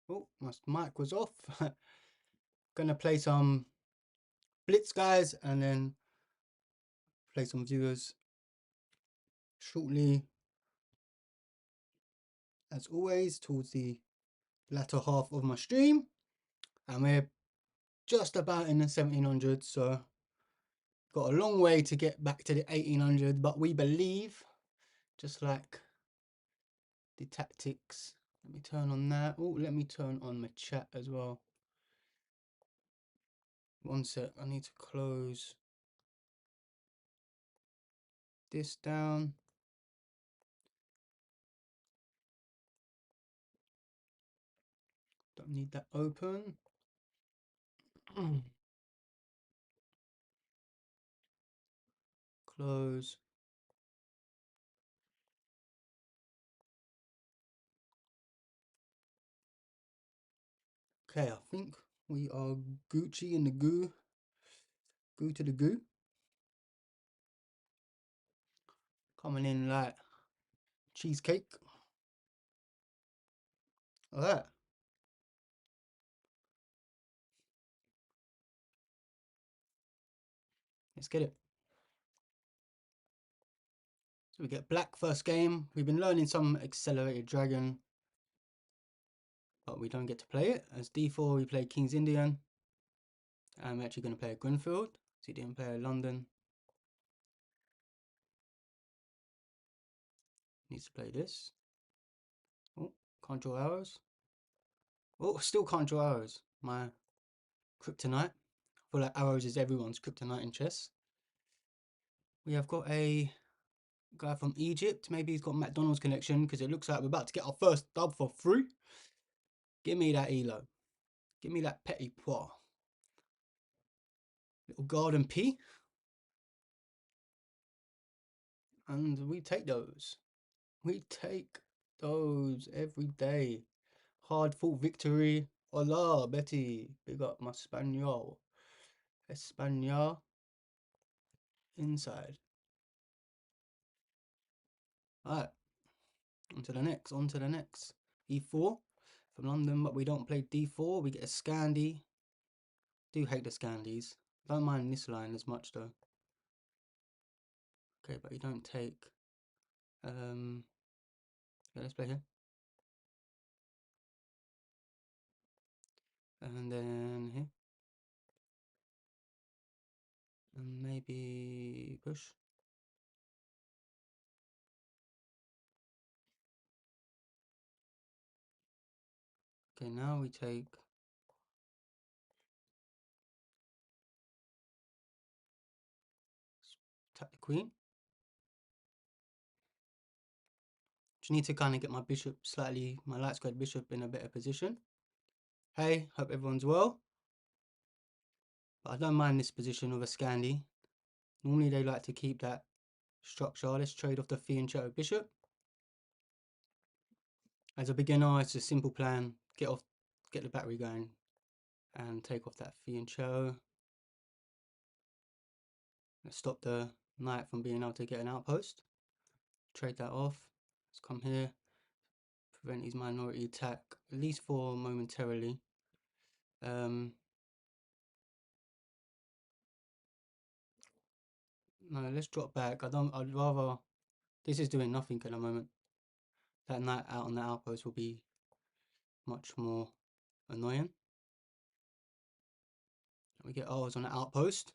Oh, my mic was off. Gonna play some Blitz, guys, and then play some viewers shortly, as always, towards the latter half of my stream. And we're just about in the 1700s, so got a long way to get back to the 1800s, but we believe, just like the tactics. Let me turn on that. Oh, let me turn on my chat as well. One sec, I need to close this down. Don't need that open. Close. Okay, I think we are Gucci in the goo. Goo to the goo. Coming in like cheesecake. Alright. Let's get it. So we get black first game. We've been learning some accelerated dragon, but we don't get to play it. As d4 we play King's Indian. I'm actually going to play a Greenfield. So he didn't play a London. Needs to play this. Oh, can't draw arrows. Oh, still can't draw arrows. My kryptonite. I feel like arrows is everyone's kryptonite in chess. We have got a guy from Egypt. Maybe he's got McDonald's connection, because it looks like we're about to get our first dub for free. Give me that Elo. Give me that Petit Pois. Little garden pea. And we take those. We take those every day. Hard fought victory. Hola, Betty. Big up my Spaniel. España. Inside. Alright. On to the next. On to the next. E4 from London, but we don't play D4. We get a Scandi. Do hate the Scandis. Don't mind this line as much though. Okay, but you don't take. Yeah, let's play here. And then here. And maybe push. Okay, now we take. Tap the queen. Just need to kind of get my bishop slightly, my light squared bishop in a better position. Hey, hope everyone's well. But I don't mind this position of a Scandi. Normally they like to keep that structure. Let's trade off the fianchetto bishop. As a beginner, it's a simple plan. Get the battery going and take off that fianchetto. Let's stop the knight from being able to get an outpost. Trade that off. Let's come here. Prevent his minority attack, at least for momentarily. No, let's drop back. I'd rather. This is doing nothing at the moment. That knight out on the outpost will be much more annoying. We get ours on the outpost.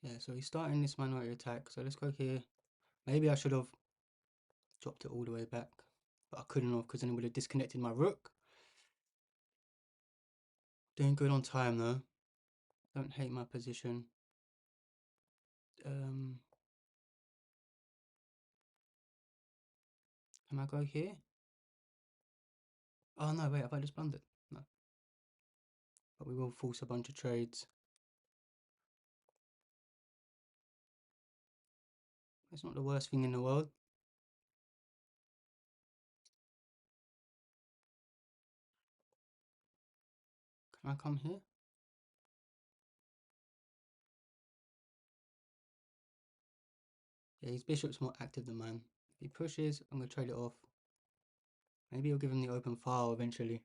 Yeah, so he's starting this minority attack. So let's go here. Maybe I should have dropped it all the way back, but I couldn't have, because then it would have disconnected my rook. Doing good on time though. Don't hate my position. Can I go here? Oh no, wait, have I just blundered? No. But we will force a bunch of trades. It's not the worst thing in the world. Can I come here? Yeah, his bishop's more active than mine. If he pushes, I'm going to trade it off. Maybe he'll give him the open file eventually.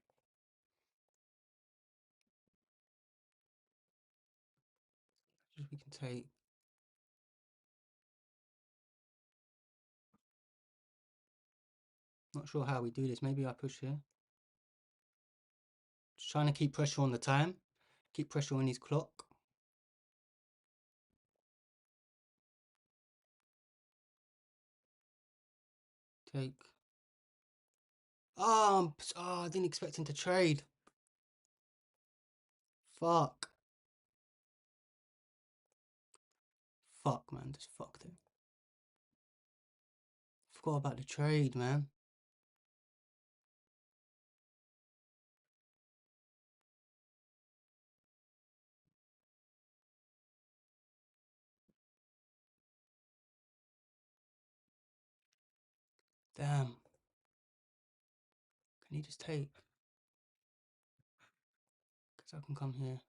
Just we can take. Not sure how we do this. Maybe I push here. Just trying to keep pressure on the time. Keep pressure on his clock. Take. Oh, I didn't expect him to trade. Fuck. Fuck, man. Just fucked it. Forgot about the trade, man. Damn. Can he just take? Because I can come here.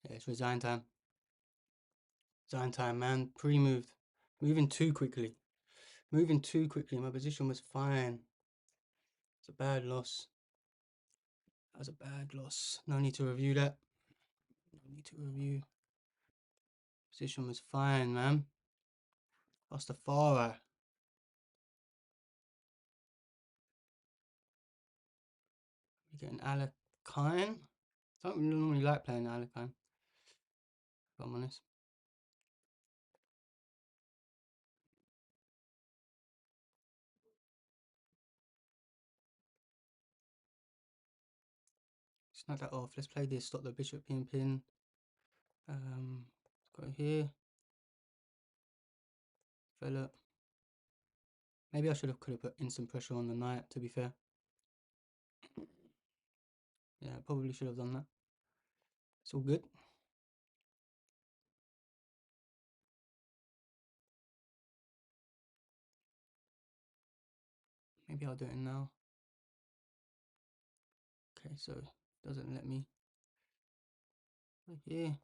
Yeah, it's resign time. Resign time, man. Pre-moved. Moving too quickly. Moving too quickly. My position was fine. It's a bad loss. That was a bad loss. No need to review that. No need to review. Position was fine, man. Lost the Farah. We get an Alakine. Don't normally like playing Alakine, if I'm honest. Snap that off. Let's play this. Stop the bishop being pinned. Let's go here. Develop. Maybe I could have put instant pressure on the knight, to be fair. Yeah, I probably should have done that. It's all good. Maybe I'll do it now. Okay, so it doesn't let me. Here.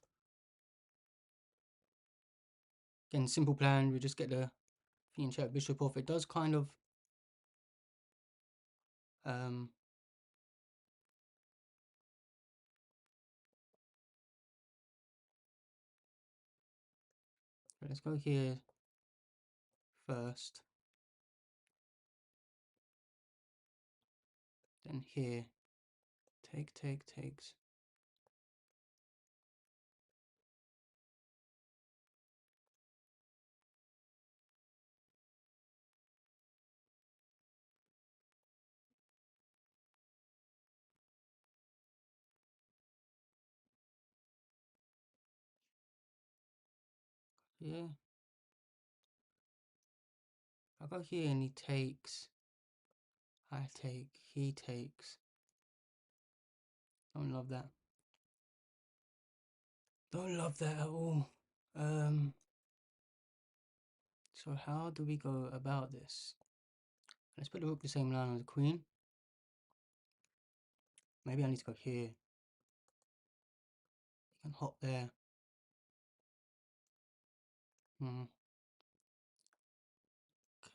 Again, simple plan. We just get the fiend check bishop off. It does kind of let's go here first. Then here. Takes. Yeah. I go here and he takes. I take. He takes. Don't love that. Don't love that at all. So how do we go about this? Let's put the rook the same line as the queen. Maybe I need to go here. You can hop there.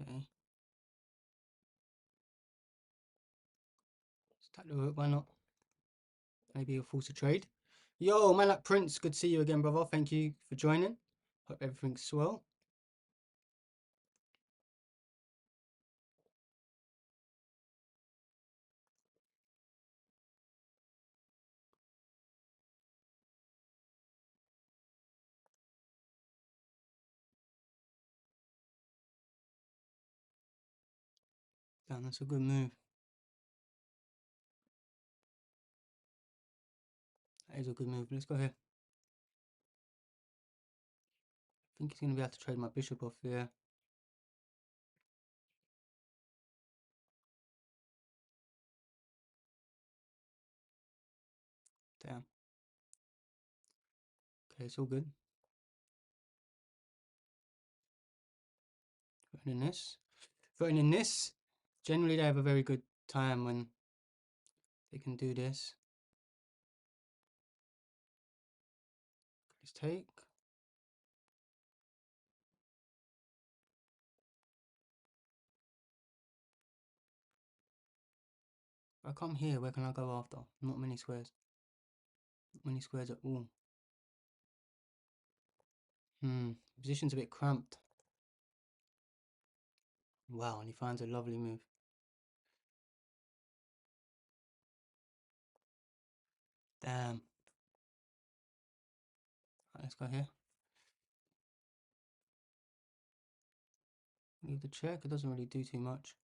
Okay. Stack the rook, why not? Maybe you'll force a trade. Yo, man like Prince, good to see you again, brother. Thank you for joining. Hope everything's swell. Damn, that's a good move. That is a good move. Let's go here. I think he's going to be able to trade my bishop off here. Damn. Okay, it's all good. Voting in this. Voting in this. Generally, they have a very good time when they can do this. Just take. If I come here, where can I go after? Not many squares. Not many squares at all. Position's a bit cramped. Wow, and he finds a lovely move. Damn. Right, let's go here. Leave the check, it doesn't really do too much.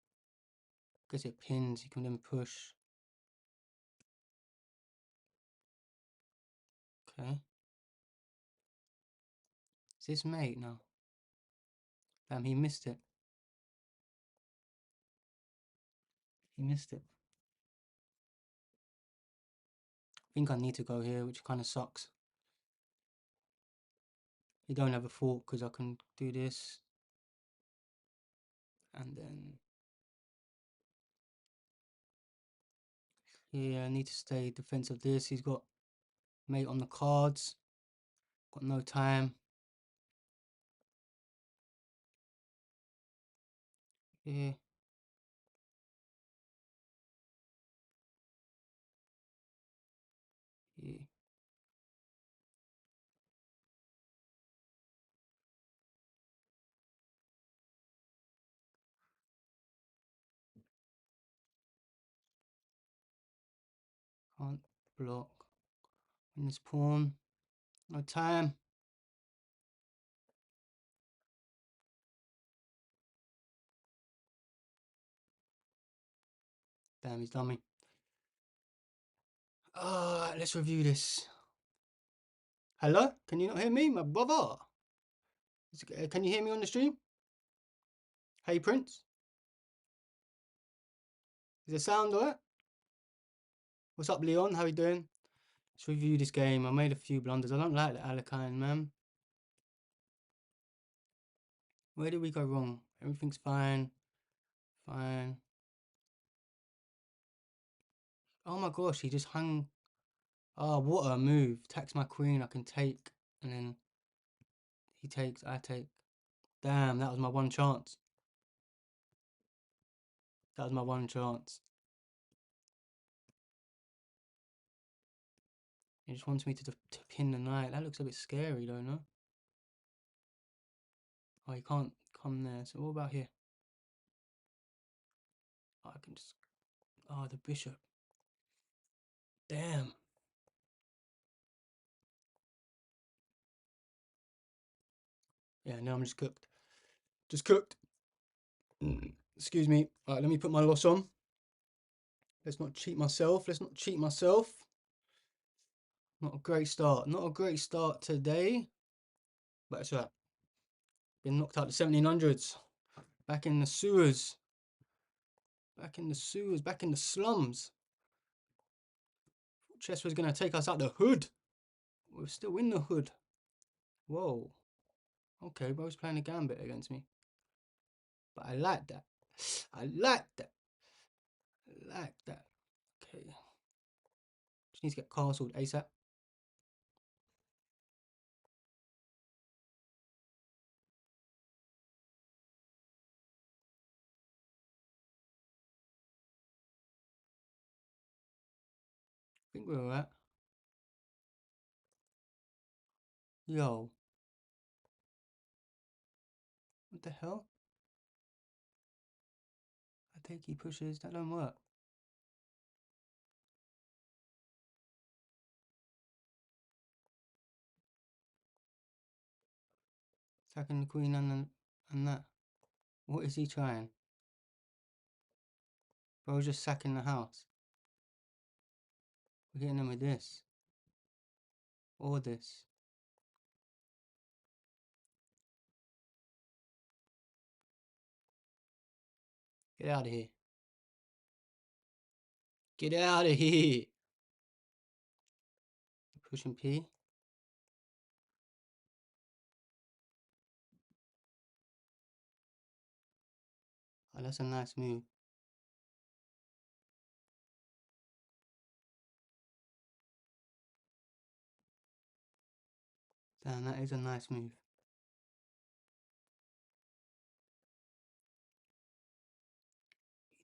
Guess it pins, you can then push. Okay. Is this mate? No. Damn, he missed it. He missed it. I think I need to go here, which kind of sucks. You don't have a fork because I can do this. And then here I need to stay defensive this. He's got mate on the cards. Got no time. Here. Here. Can't block. In this pawn. No time. Damn, he's done me. Let's review this. Hello? Can you not hear me, my brother? Can you hear me on the stream? Hey, Prince? Is the sound alright? What's up, Leon? How you doing? Let's review this game. I made a few blunders. I don't like the Alakine, man. Where did we go wrong? Everything's fine. Fine. Oh my gosh, he just hung. Oh, what a move. Tax my queen, I can take. And then he takes, I take. Damn, that was my one chance. That was my one chance. He just wants me to pin the knight. That looks a bit scary, though, no? Oh, he can't come there. So what about here? Oh, I can just... Oh, the bishop. Damn. Yeah, now I'm just cooked. Just cooked. Excuse me. All right, let me put my loss on. Let's not cheat myself. Let's not cheat myself. Not a great start. Not a great start today. But it's all right. Been knocked out the 1700s. Back in the sewers. Back in the sewers. Back in the slums. Chess was going to take us out the hood. We're still in the hood. Whoa. Okay, bro's playing a gambit against me. But I like that. I like that. I like that. Okay. Just need to get castled ASAP. I think we're alright. Yo. What the hell? I think he pushes. That don't work. Attacking the queen and that. What is he trying? Bro's just sacking the house. We're hitting him with this. Or this. Get out of here. Get out of here. Pushing P. Oh, that's a nice move. Damn, that is a nice move.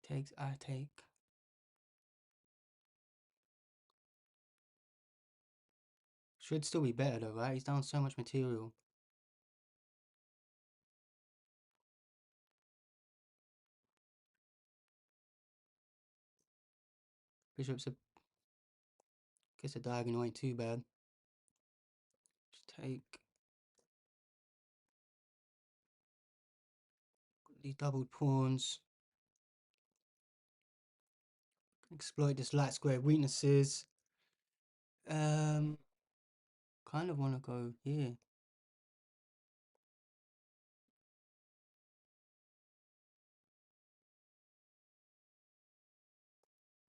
He takes, I take. Should still be better though, right? He's down so much material. Bishop's a... Guess the diagonal ain't too bad. Just take. These doubled pawns. Exploit this light square weaknesses. Kind of want to go here.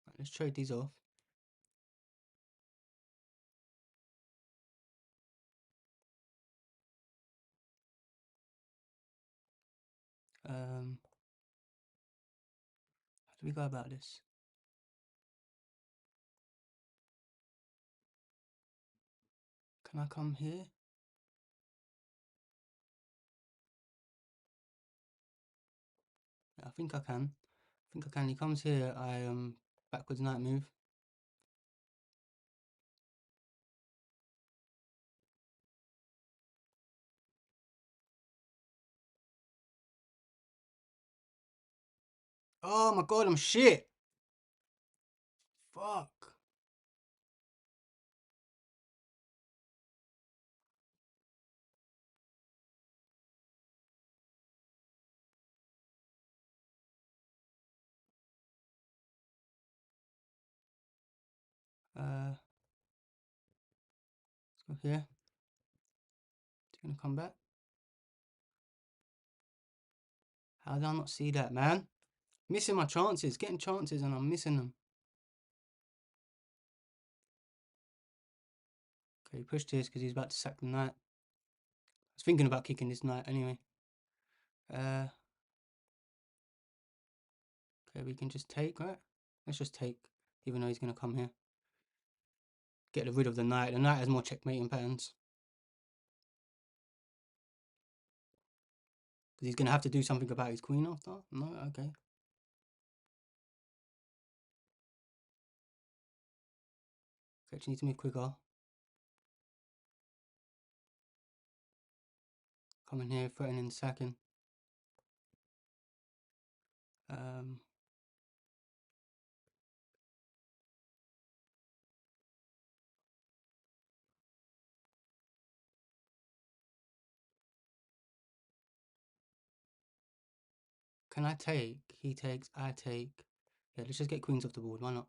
Right, let's trade these off. How do we go about this? Can I come here? Yeah, I think I can. I think I can. He comes here. I backwards knight move. Oh my god, I'm shit. Fuck. Let's go here. Is he gonna come back? How did I not see that, man? Missing my chances, getting chances, and I'm missing them. Okay, he pushed this because he's about to sack the knight. I was thinking about kicking this knight anyway. Okay, we can just take, right? Let's just take, even though he's gonna come here. Get rid of the knight. The knight has more checkmating patterns. Because he's gonna have to do something about his queen after. No, okay. Okay, just need to move quicker. Coming here, threatening sacking. Can I take? He takes, I take. Yeah, let's just get queens off the board. Why not?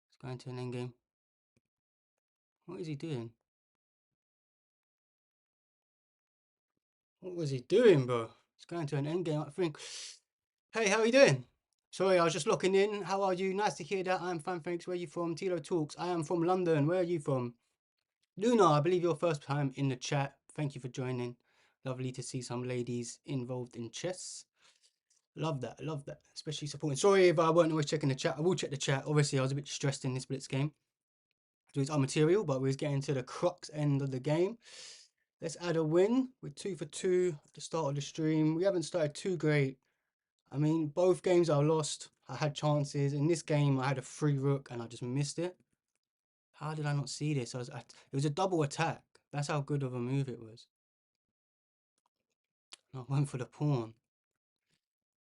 Let's go into an endgame. What is he doing? What was he doing, bro? He's going to an endgame, I think. Hey, how are you doing? Sorry, I was just locking in. How are you? Nice to hear that. I'm fine, thanks. Where are you from? Tilo Talks. I am from London. Where are you from? Luna, I believe your first time in the chat. Thank you for joining. Lovely to see some ladies involved in chess. Love that, especially supporting. Sorry if I weren't always checking the chat. I will check the chat. Obviously, I was a bit stressed in this Blitz game. So it's our material, but we're getting to the crux end of the game. Let's add a win. We're 2 for 2 at the start of the stream. We haven't started too great. I mean, both games I lost. I had chances. In this game, I had a free rook and I just missed it. How did I not see this? It was a double attack. That's how good of a move it was. I went for the pawn.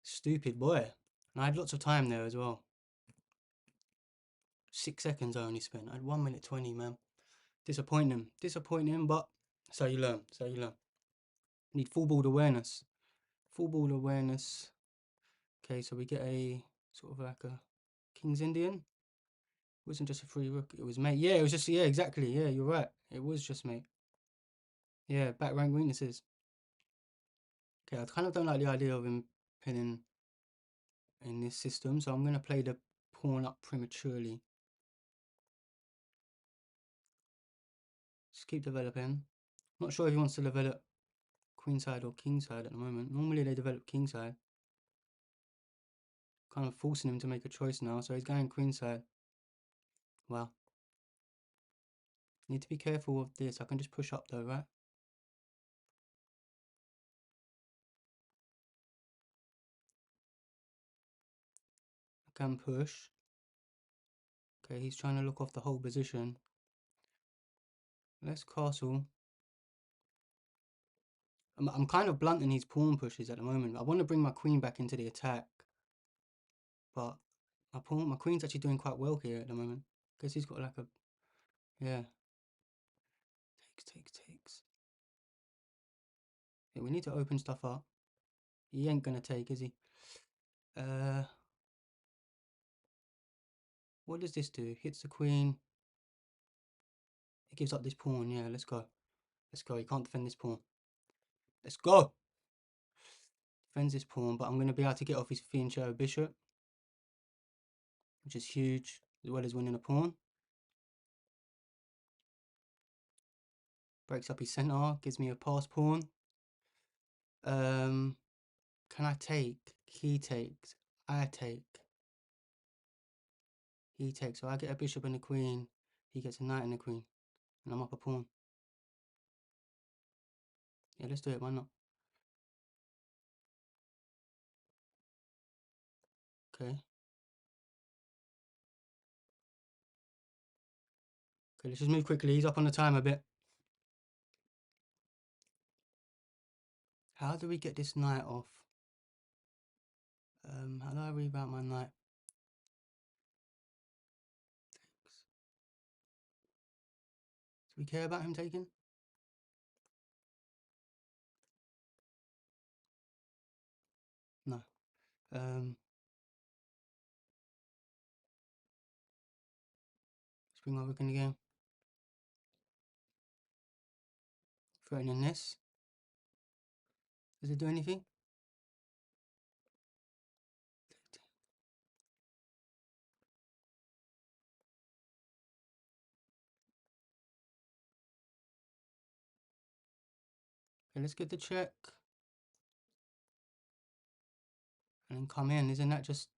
Stupid boy. And I had lots of time there as well. 6 seconds I only spent. I had 1 minute 20, man. Disappointing. Disappointing, but so you learn. So you learn. Need full board awareness. Full board awareness. Okay, so we get a sort of like a King's Indian. It wasn't just a free rook, it was mate. Yeah, it was just, yeah, exactly. Yeah, you're right. It was just mate. Yeah, back rank weaknesses. Okay, I kind of don't like the idea of him pinning in this system, so I'm going to play the pawn up prematurely. Just keep developing. Not sure if he wants to develop queenside or kingside at the moment. Normally they develop kingside. Kind of forcing him to make a choice now, so he's going queenside. Wow. Need to be careful of this. I can just push up though, right? I can push. Okay, he's trying to look off the whole position. Let's castle. I'm kind of blunting his pawn pushes at the moment. I want to bring my queen back into the attack, but my queen's actually doing quite well here at the moment. Guess he's got like a, yeah. Takes. Yeah, we need to open stuff up. He ain't gonna take, is he? What does this do? Hits the queen. It gives up this pawn. Yeah, let's go. Let's go. He can't defend this pawn. Let's go. Defends this pawn, but I'm going to be able to get off his fianchetto bishop, which is huge, as well as winning a pawn. Breaks up his center, gives me a pass pawn. Can I take? He takes. I take. He takes. So I get a bishop and a queen. He gets a knight and a queen. And I'm up a pawn. Yeah, let's do it. Why not? Okay. Okay, let's just move quickly. He's up on the time a bit. How do we get this knight off? How do I reroute my knight? Do we care about him taking? No. Let's bring my rook in again. Threatening this. Does it do anything? Okay, let's get the check. And then come in. Isn't that just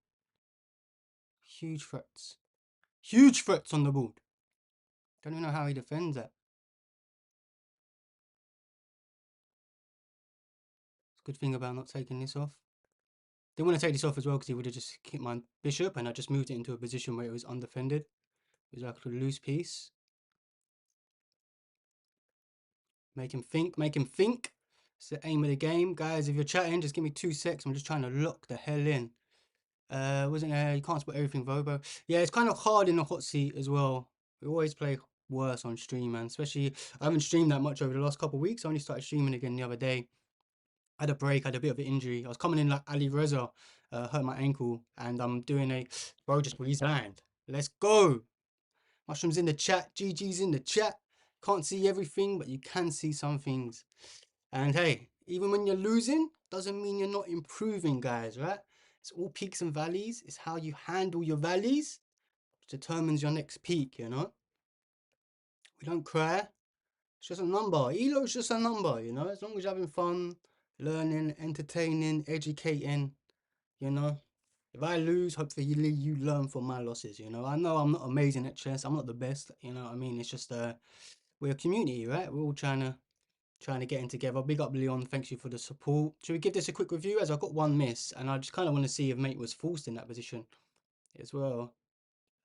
huge threats? Huge threats on the board. Don't even know how he defends that. It's a good thing about not taking this off. Didn't want to take this off as well because he would have just kept my bishop and I just moved it into a position where it was undefended. It was like a loose piece. Make him think, make him think. It's the aim of the game. Guys, if you're chatting, just give me 2 secs. I'm just trying to lock the hell in. Wasn't you can't spot everything, Vobo. Yeah, it's kind of hard in the hot seat as well. We always play worse on stream, man. Especially, I haven't streamed that much over the last couple of weeks. I only started streaming again the other day. I had a break, I had a bit of an injury. I was coming in like Ali Reza, hurt my ankle, and I'm doing a, bro, just resigned. Let's go. Mushrooms in the chat, GG's in the chat. Can't see everything, but you can see some things. And hey, even when you're losing, doesn't mean you're not improving, guys, right? It's all peaks and valleys. It's how you handle your valleys which determines your next peak, you know? We don't cry. It's just a number. Elo's just a number, you know? As long as you're having fun, learning, entertaining, educating, you know? If I lose, hopefully you learn from my losses, you know? I know I'm not amazing at chess. I'm not the best, you know what I mean? It's just, we're a community, right? We're all trying to get in together. Big up Leon, thanks you for the support. Should we give this a quick review as I got one miss and I just kind of want to see if mate was forced in that position as well.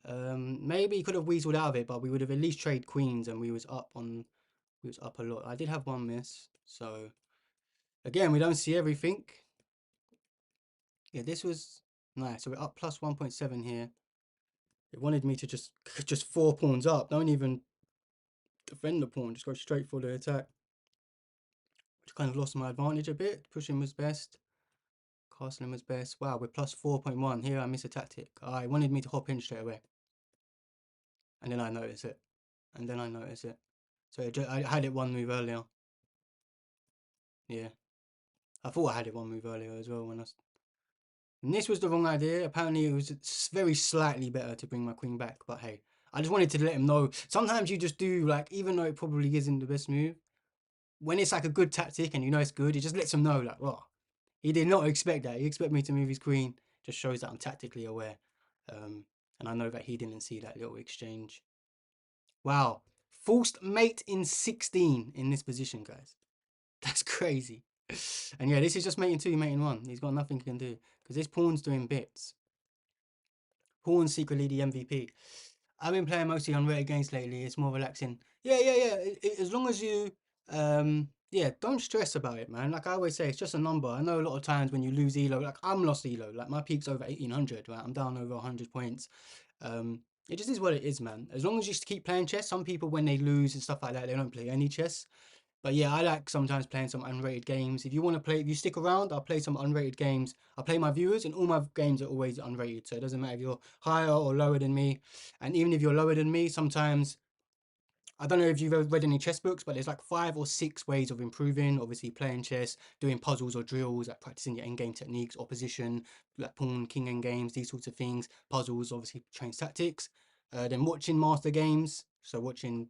Maybe he could have weaseled out of it, but we would have at least traded queens and we was up a lot. I did have one miss, so again we don't see everything. Yeah, this was nice. So we're up plus 1.7 here. It wanted me to just 4 pawns up. Don't even defend the pawn, just go straight for the attack. Which kind of lost my advantage a bit. Pushing was best. Castling was best. Wow, we're plus 4.1. Here I miss a tactic. I wanted me to hop in straight away. And then I noticed it. So I had it one move earlier. Yeah. I thought I had it one move earlier as well and this was the wrong idea. Apparently it was very slightly better to bring my queen back, but hey, I just wanted to let him know. Sometimes you just do, like, even though it probably isn't the best move, when it's like a good tactic and you know it's good, it just lets him know, like, oh, he did not expect that. He expected me to move his queen. Just shows that I'm tactically aware. And I know that he didn't see that little exchange. Wow. Forced mate in 16 in this position, guys. That's crazy. And yeah, this is just mate in 2, mate in 1. He's got nothing he can do. Because this pawn's doing bits. Pawn's secretly the MVP. I've been playing mostly unrated games lately. It's more relaxing. Yeah. As long as you, yeah, don't stress about it, man. Like I always say, it's just a number. I know a lot of times when you lose elo, like I'm lost elo. Like my peak's over 1800, right? I'm down over 100 points. It just is what it is, man. As long as you just keep playing chess. Some people, when they lose and stuff like that, they don't play any chess. But yeah, I like sometimes playing some unrated games. If you want to play, if you stick around, I'll play some unrated games. I'll play my viewers, and all my games are always unrated. So it doesn't matter if you're higher or lower than me. And even if you're lower than me, sometimes I don't know if you've ever read any chess books, but there's like 5 or 6 ways of improving. Obviously, playing chess, doing puzzles or drills, like practicing your endgame techniques, opposition, like pawn, king endgames, these sorts of things. Puzzles, obviously, trains tactics. Then watching master games. So watching,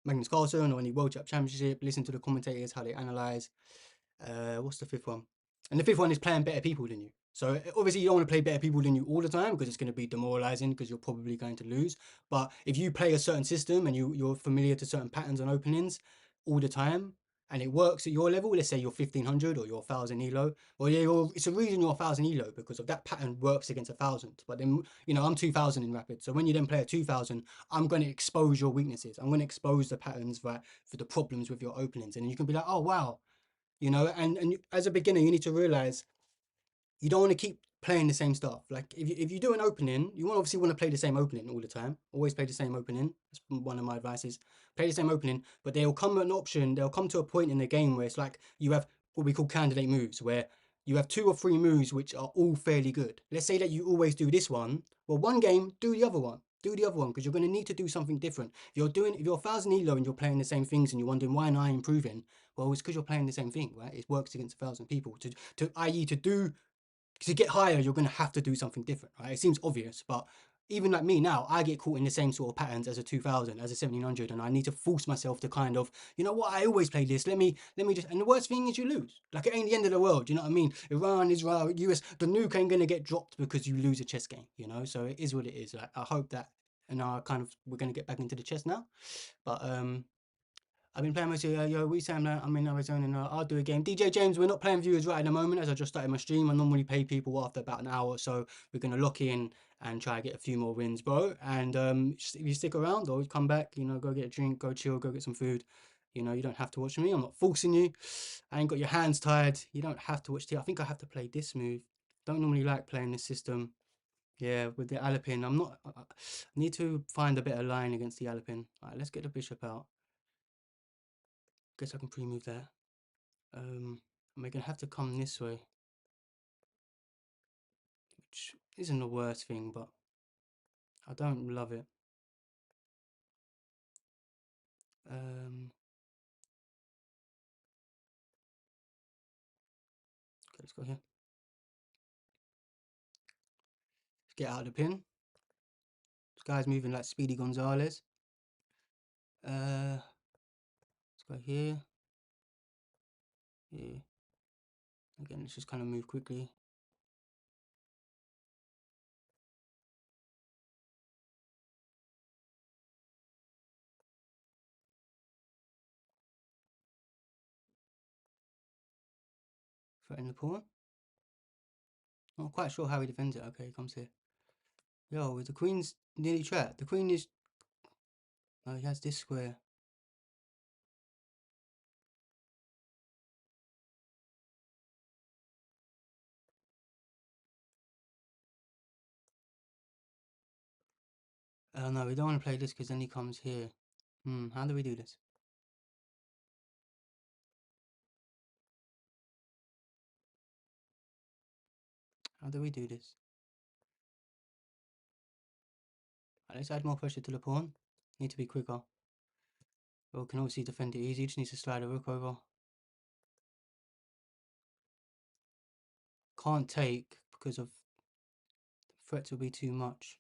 Magnus Carlsen or any World Championship, listen to the commentators, how they analyze. What's the fifth one? And the fifth one is playing better people than you. So obviously you don't want to play better people than you all the time because it's going to be demoralizing because you're probably going to lose. But if you play a certain system and you're familiar to certain patterns and openings all the time and it works at your level, let's say you're 1500 or you're 1000 elo, well, yeah, it's a reason you're 1000 elo because of that pattern works against 1000. But then, I'm 2000 in rapid. So when you then play a 2000, I'm going to expose your weaknesses. I'm going to expose the patterns, right, for the problems with your openings. And you can be like, oh, wow, as a beginner, you need to realize you don't want to keep playing the same stuff. Like if you do an opening, you obviously want to play the same opening all the time. Always play the same opening. That's one of my advices. Play the same opening, but they'll come an option. They'll come to a point in the game where it's like you have what we call candidate moves, where you have 2 or 3 moves which are all fairly good. Let's say that you always do this one. Well, one game, do the other one. Do the other one because you're going to need to do something different. If you're 1000 elo and you're playing the same things and you're wondering why am I improving, well, it's because you're playing the same thing, right? It works against 1000 people. I.e., to get higher, you're going to have to do something different, right? It seems obvious, but even like me now, I get caught in the same sort of patterns as a 2000, as a 1700, and I need to force myself to kind of, you know what? I always play this. Let me just. And the worst thing is you lose. Like it ain't the end of the world. You know what I mean? Iran, Israel, US, the nuke ain't gonna get dropped because you lose a chess game. So it is what it is. I hope that, and we're gonna get back into the chess now, but I've been playing mostly, we say I'm in Arizona and I'll do a game. DJ James, we're not playing viewers right at the moment as I just started my stream. I normally pay people after about an hour or so. We're going to lock in and try to get a few more wins, bro. And if you stick around or come back, go get a drink, go chill, go get some food. You don't have to watch me. I'm not forcing you. I ain't got your hands tied. You don't have to watch I think I have to play this move. Don't normally like playing this system. Yeah, with the Alapin. I need to find a better line against the Alapin. All right, let's get the bishop out. Guess I can pre-move there. Am I gonna have to come this way? Which isn't the worst thing, but I don't love it. Okay, let's go here. Let's get out of the pin. This guy's moving like Speedy Gonzalez. Let's go here. Here. Again, let's just kind of move quickly. Threaten the pawn. Not quite sure how he defends it. Okay, he comes here. Yo, the queen's nearly trapped. The queen is... Oh, he has this square. Oh no, we don't want to play this because then he comes here. How do we do this? How do we do this? Right, let's add more pressure to the pawn. Need to be quicker. Well, can obviously defend it easy, just needs to slide a rook over. Can't take because of the threats will be too much.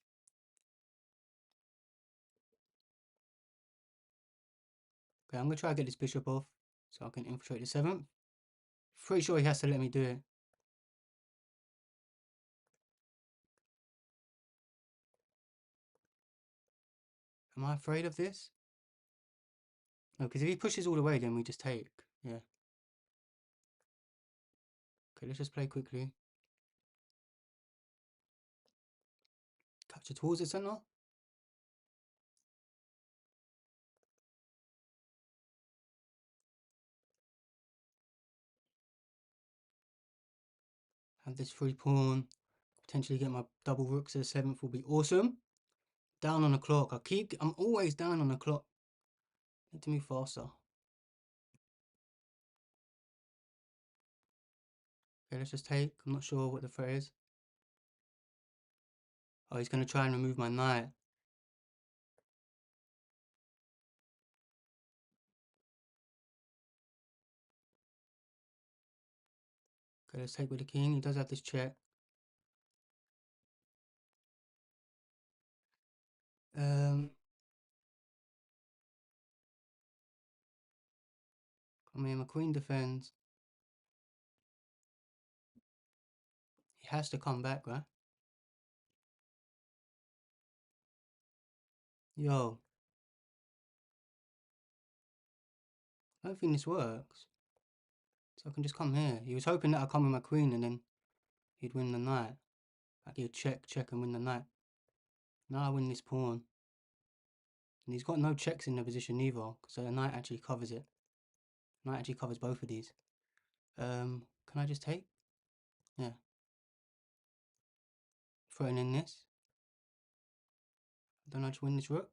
Okay, I'm gonna try to get this bishop off so I can infiltrate the 7th. Pretty sure he has to let me do it. Am I afraid of this? No, because if he pushes all the way, then we just take. Yeah. Okay, let's just play quickly. Capture towards the center. Have this free pawn. Potentially get my double rook to the 7th will be awesome. Down on the clock. I'm always down on the clock. Need to move faster. Okay, let's just take. I'm not sure what the threat is. Oh, he's going to try and remove my knight. Okay, let's take with the king. He does have this check. Come here, my queen defends. He has to come back, right? Yo, I don't think this works. So I can just come here. He was hoping that I'd come with my queen and then he'd win the knight. Like he'd check and win the knight. Now I win this pawn. And he's got no checks in the position either, so the knight actually covers it. Knight actually covers both of these. Can I just take? Yeah. Throwing in this. Don't I just win this rook?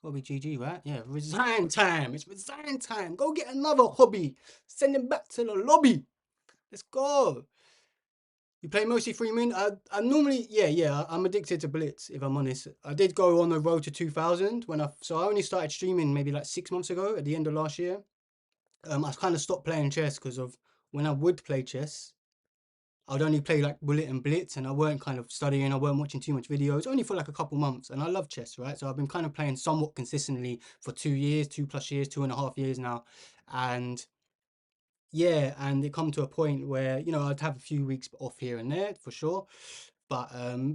Gotta be GG, right? Yeah, resign time. It's resign time. Go get another hobby. Send him back to the lobby. Let's go. You play mostly free min? I normally, yeah, I'm addicted to Blitz, if I'm honest. I did go on the road to 2000 so I only started streaming maybe like 6 months ago at the end of last year. I kind of stopped playing chess because of when I would play chess, I'd only play like Bullet and Blitz and I weren't kind of studying, I weren't watching too much videos, only for like a couple months. And I love chess, right? So I've been kind of playing somewhat consistently for 2 years, 2+ years, 2.5 years now. And yeah, and it come to a point where, I'd have a few weeks off here and there for sure, but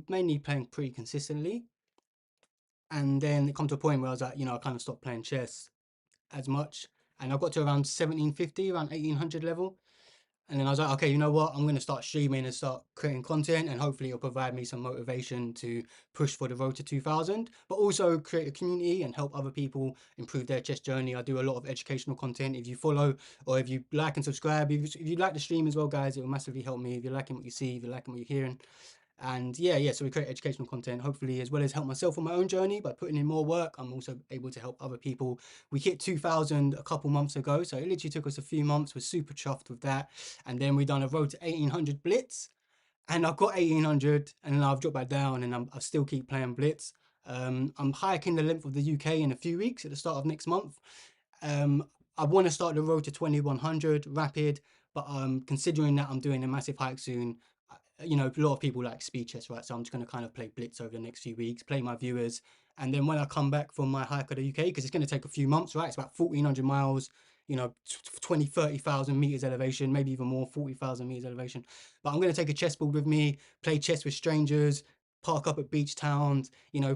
mainly playing pretty consistently. And then it come to a point where I was like, I kind of stopped playing chess as much. And I got to around 1750, around 1800 level. And then I was like, okay, you know what? I'm going to start streaming and start creating content, and hopefully it'll provide me some motivation to push for the road to 2000, but also create a community and help other people improve their chess journey. I do a lot of educational content. If you follow or if you like and subscribe, if you like the stream as well, guys, it will massively help me. If you're liking what you see, if you're liking what you're hearing. And yeah, so we create educational content, hopefully, as well as help myself on my own journey by putting in more work. I'm also able to help other people. We hit 2000 a couple months ago, so it literally took us a few months. We're super chuffed with that. And then we done a road to 1800 Blitz, and I've got 1800, and then I've dropped back down, and I still keep playing Blitz. I'm hiking the length of the UK in a few weeks at the start of next month. I want to start the road to 2100 rapid, but considering that I'm doing a massive hike soon, a lot of people like speed chess, right? So I'm just going to kind of play Blitz over the next few weeks, play my viewers. And then when I come back from my hike of the UK, because it's going to take a few months, right? It's about 1,400 miles, 20, 30,000 meters elevation, maybe even more, 40,000 meters elevation. But I'm going to take a chessboard with me, play chess with strangers, park up at beach towns,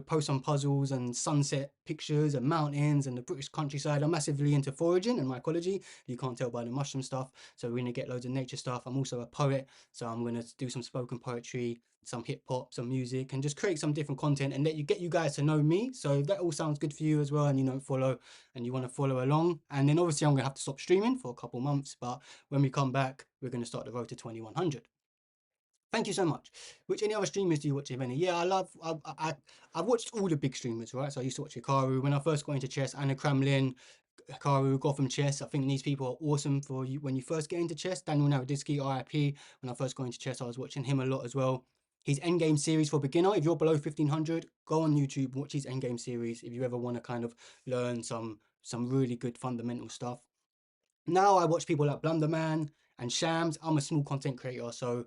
post some puzzles and sunset pictures and mountains and the British countryside. I'm massively into foraging and mycology. You can't tell by the mushroom stuff. So we're going to get loads of nature stuff. I'm also a poet. So I'm going to do some spoken poetry, some hip hop, some music, and just create some different content and get you guys to know me. So if that all sounds good for you as well, and you follow and you want to follow along. And then obviously I'm going to have to stop streaming for a couple months. But when we come back, we're going to start the road to 2100. Thank you so much. Which any other streamers do you watch, if any? Yeah, I've watched all the big streamers, right? So I used to watch Hikaru when I first got into chess, Anna Kramlin, Hikaru, Gotham Chess. I think these people are awesome for you when you first get into chess. Daniel Naroditsky, RIP. When I first got into chess, I was watching him a lot as well. His Endgame series for beginner. If you're below 1500, go on YouTube, watch his Endgame series. If you ever want to kind of learn some really good fundamental stuff. Now I watch people like Blunderman and Shams. I'm a small content creator, so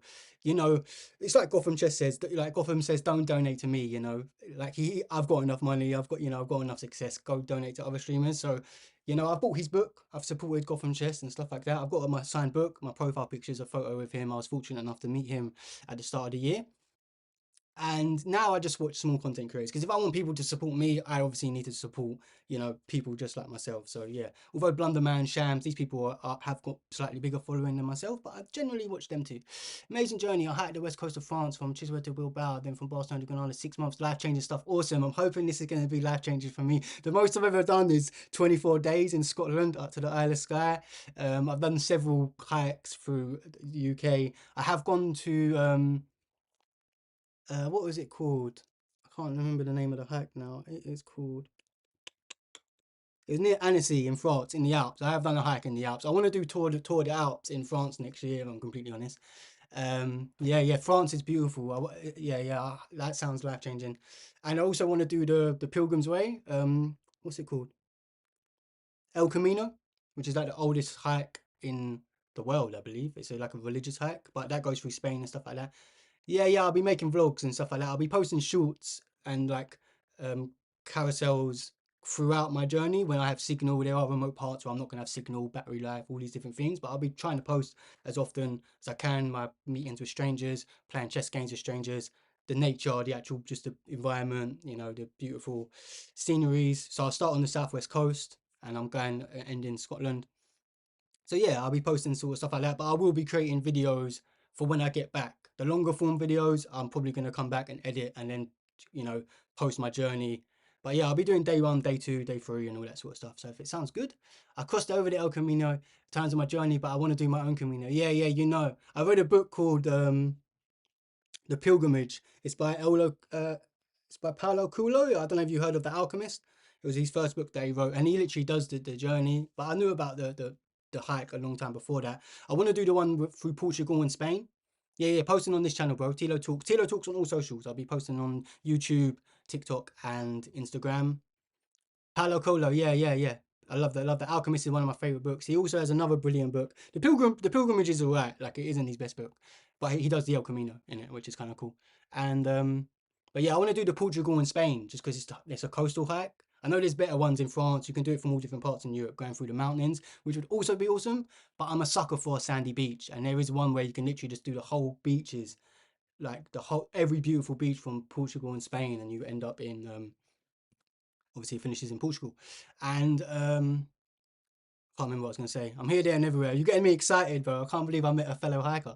it's like Gotham Chess says. Like Gotham says, don't donate to me. Like I've got enough money. I've got enough success. Go donate to other streamers. So, I've bought his book. I've supported Gotham Chess and stuff like that. I've got my signed book. My profile picture is a photo of him. I was fortunate enough to meet him at the start of the year. And now I just watch small content creators because if I want people to support me, I obviously need to support, people just like myself. So yeah, although Blunderman, Shams, these people have got slightly bigger following than myself, but I generally watch them too. Amazing journey. I hiked the west coast of France from Chiswick to Bilbao, then from Barcelona to Granada. 6 months, life changing stuff. Awesome. I'm hoping this is going to be life changing for me. The most I've ever done is 24 days in Scotland up to the Isle of Skye. I've done several hikes through the UK. I have gone to what was it called? I can't remember the name of the hike now. It is called. It was near Annecy in France, in the Alps. I have done a hike in the Alps. I want to do Tour de Alps in France next year, if I'm completely honest. Yeah, France is beautiful. Yeah, that sounds life changing. And I also want to do the Pilgrim's Way. What's it called? El Camino, which is like the oldest hike in the world, I believe. It's like a religious hike, but that goes through Spain and stuff like that. Yeah, I'll be making vlogs and stuff like that. I'll be posting shorts and like um carousels throughout my journey when I have signal. There are remote parts where I'm not gonna have signal, battery life, all these different things, but I'll be trying to post as often as I can, my meetings with strangers, playing chess games with strangers, the nature, the actual just the environment, the beautiful sceneries. So I'll start on the southwest coast and I'm going end in Scotland. So yeah, I'll be posting sort of stuff like that, but I will be creating videos for when I get back. The longer form videos, I'm probably going to come back and edit and then, you know, post my journey. But yeah, I'll be doing day 1, day 2, day 3 and all that sort of stuff. So if it sounds good, I crossed over the El Camino times of my journey, but I want to do my own Camino. Yeah, I read a book called The Pilgrimage. It's by Paulo Coelho. I don't know if you heard of The Alchemist. It was his first book that he wrote, and he literally does the journey. But I knew about the hike a long time before that. I want to do the one through Portugal and Spain. Yeah, posting on this channel, bro. Tilo Talks. Tilo Talks on all socials. I'll be posting on YouTube, TikTok, and Instagram. Paulo Coelho, yeah. I love that. I love that. Alchemist is one of my favorite books. He also has another brilliant book. The Pilgrimage is alright. Like it isn't his best book, but he does the El Camino in it, which is kind of cool. And but yeah, I want to do the Portugal and Spain just because it's a coastal hike. I know there's better ones in France. You can do it from all different parts in Europe, going through the mountains, which would also be awesome. But I'm a sucker for a sandy beach, and there is one where you can literally just do the whole beaches, like every beautiful beach from Portugal and Spain, and you end up in obviously it finishes in Portugal. And can't remember what I was going to say. I'm here, there, and everywhere. You're getting me excited, bro. I can't believe I met a fellow hiker.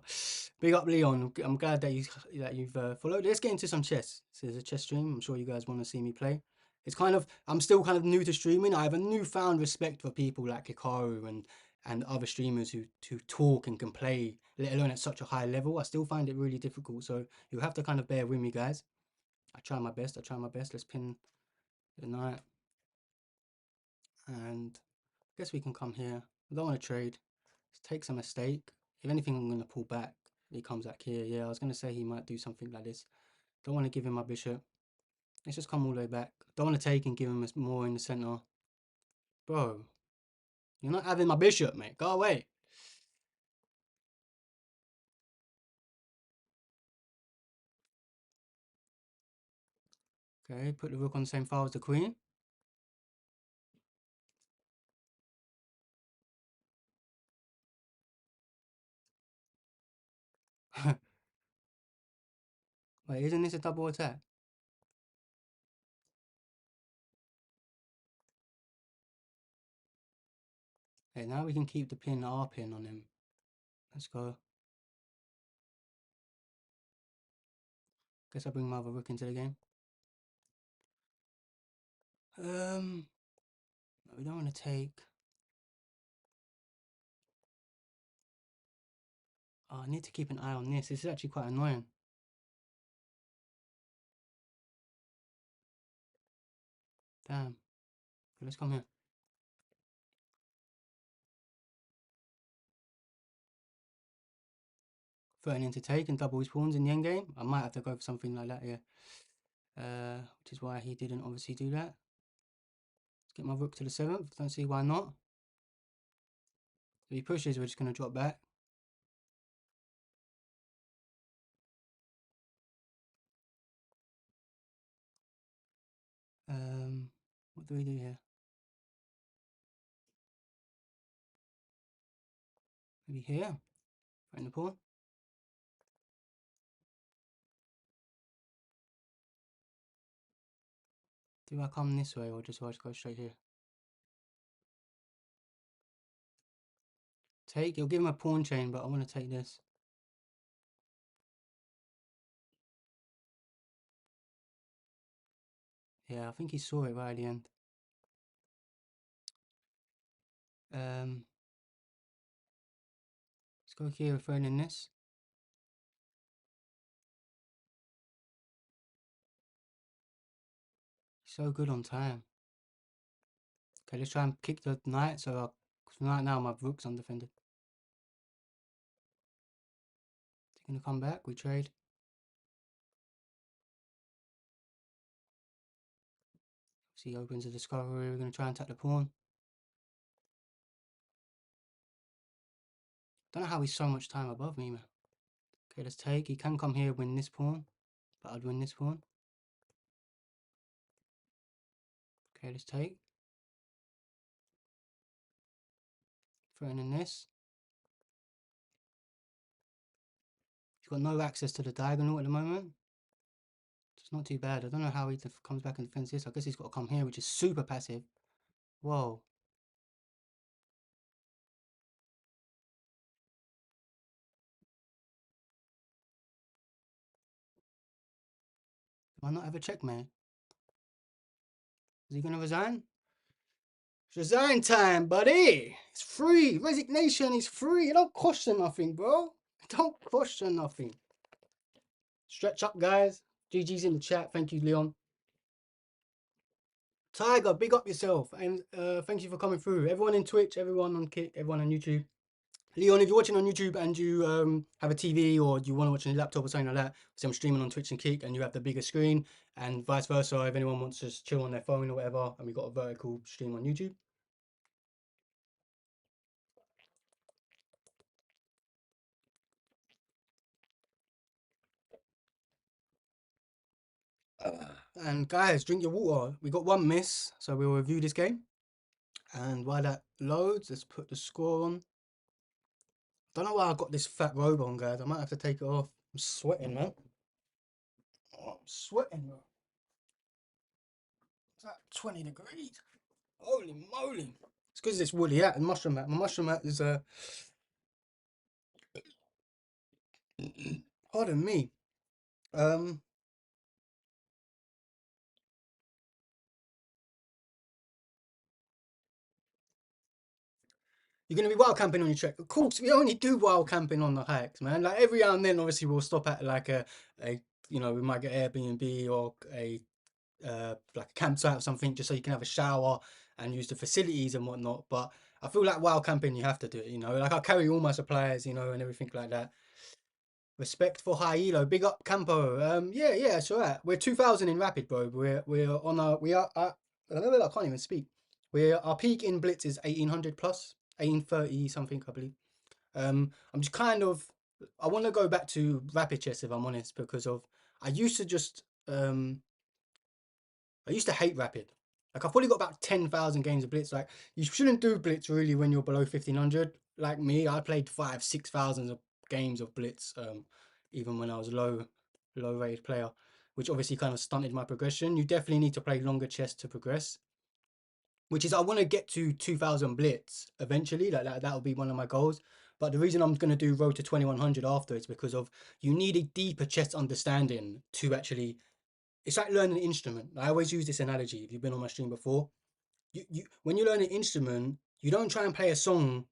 Big up, Leon. I'm glad that you've followed. Let's get into some chess. This is a chess stream. I'm sure you guys want to see me play. I'm still kind of new to streaming. I have a newfound respect for people like Hikaru and other streamers who talk and can play, let alone at such a high level. I still find it really difficult. So you have to kind of bear with me, guys. I try my best. Let's pin the knight. And I guess we can come here. I don't want to trade. Let's take some mistake. If anything, I'm going to pull back. He comes back here. Yeah, I was going to say he might do something like this. Don't want to give him my bishop. Let's just come all the way back. Don't want to take and give him more in the center. Bro, you're not having my bishop, mate. Go away. Okay, put the rook on the same file as the queen. Wait, isn't this a double attack? Okay, now we can keep the pin, R pin on him. Let's go. Guess I'll bring my other rook into the game. We don't want to take. Oh, I need to keep an eye on this. This is actually quite annoying. Damn. Okay, let's come here. Threatening to take and double his pawns in the endgame. I might have to go for something like that, yeah. Which is why he didn't obviously do that. Let's get my rook to the 7th. Don't see why not. If he pushes, we're just going to drop back. What do we do here? Maybe here. Threaten the pawn. Do I come this way or just go straight here? Take, you'll give him a pawn chain, but I want to take this. Yeah, I think he saw it right at the end. Let's go here, throwing in this. So good on time. Okay, let's try and kick the knight. So right now my rook's undefended. Is he gonna come back? We trade. See, he opens a discovery. We're gonna try and attack the pawn. Don't know how he's so much time above me, man. Okay, let's take. He can come here, win this pawn, but I'd win this pawn. Okay, let's take. Throwing in this. He's got no access to the diagonal at the moment. It's not too bad. I don't know how he comes back and defends this. I guess he's got to come here, which is super passive. Whoa. Do I not have a checkmate? Is he going to resign? It's resign time, buddy. It's free. Resignation is free. It don't cost you nothing, bro. It don't cost you nothing. Stretch up, guys. GG's in the chat. Thank you, Leon. Tiger, big up yourself. And thank you for coming through. Everyone in Twitch, everyone on Kick, everyone on YouTube. Leon, if you're watching on YouTube and you have a TV or you want to watch on your laptop or something like that, so I'm streaming on Twitch and Kick and you have the bigger screen, and vice versa, if anyone wants to just chill on their phone or whatever, and we've got a vertical stream on YouTube. And guys, drink your water. We got one miss, so we'll review this game. And while that loads, let's put the score on. Don't know why I got this fat robe on, guys. I might have to take it off. I'm sweating, man. Oh, I'm sweating, bro. It's like 20 degrees. Holy moly. It's because it's woolly hat and mushroom hat. My mushroom hat is pardon me. You're gonna be wild camping on your trek. Of course, we only do wild camping on the hikes, man. Like every now and then, obviously, we'll stop at like a you know, we might get Airbnb or a like a campsite or something, just so you can have a shower and use the facilities and whatnot. But I feel like wild camping, you have to do it. You know, like I carry all my supplies, you know, and everything like that. Respect for high elo. Big up Campo. Yeah, it's alright. We're 2000 in rapid, bro. We're on our I can't even speak. Our peak in blitz is 1800 plus, 1830 something, I believe. I'm just kind of I want to go back to rapid chess if I'm honest, because of I used to just I used to hate rapid. Like I've probably got about 10,000 games of blitz. Like you shouldn't do blitz really when you're below 1500. Like me, I played 6,000 of games of blitz. Even when I was low rated player, which obviously kind of stunted my progression. You definitely need to play longer chess to progress. Which is I want to get to 2,000 blitz eventually. Like that'll be one of my goals. But the reason I'm going to do road to 2100 after is because of you need a deeper chess understanding to actually. It's like learning an instrument. I always use this analogy. If you've been on my stream before, you when you learn an instrument, you don't try and play a song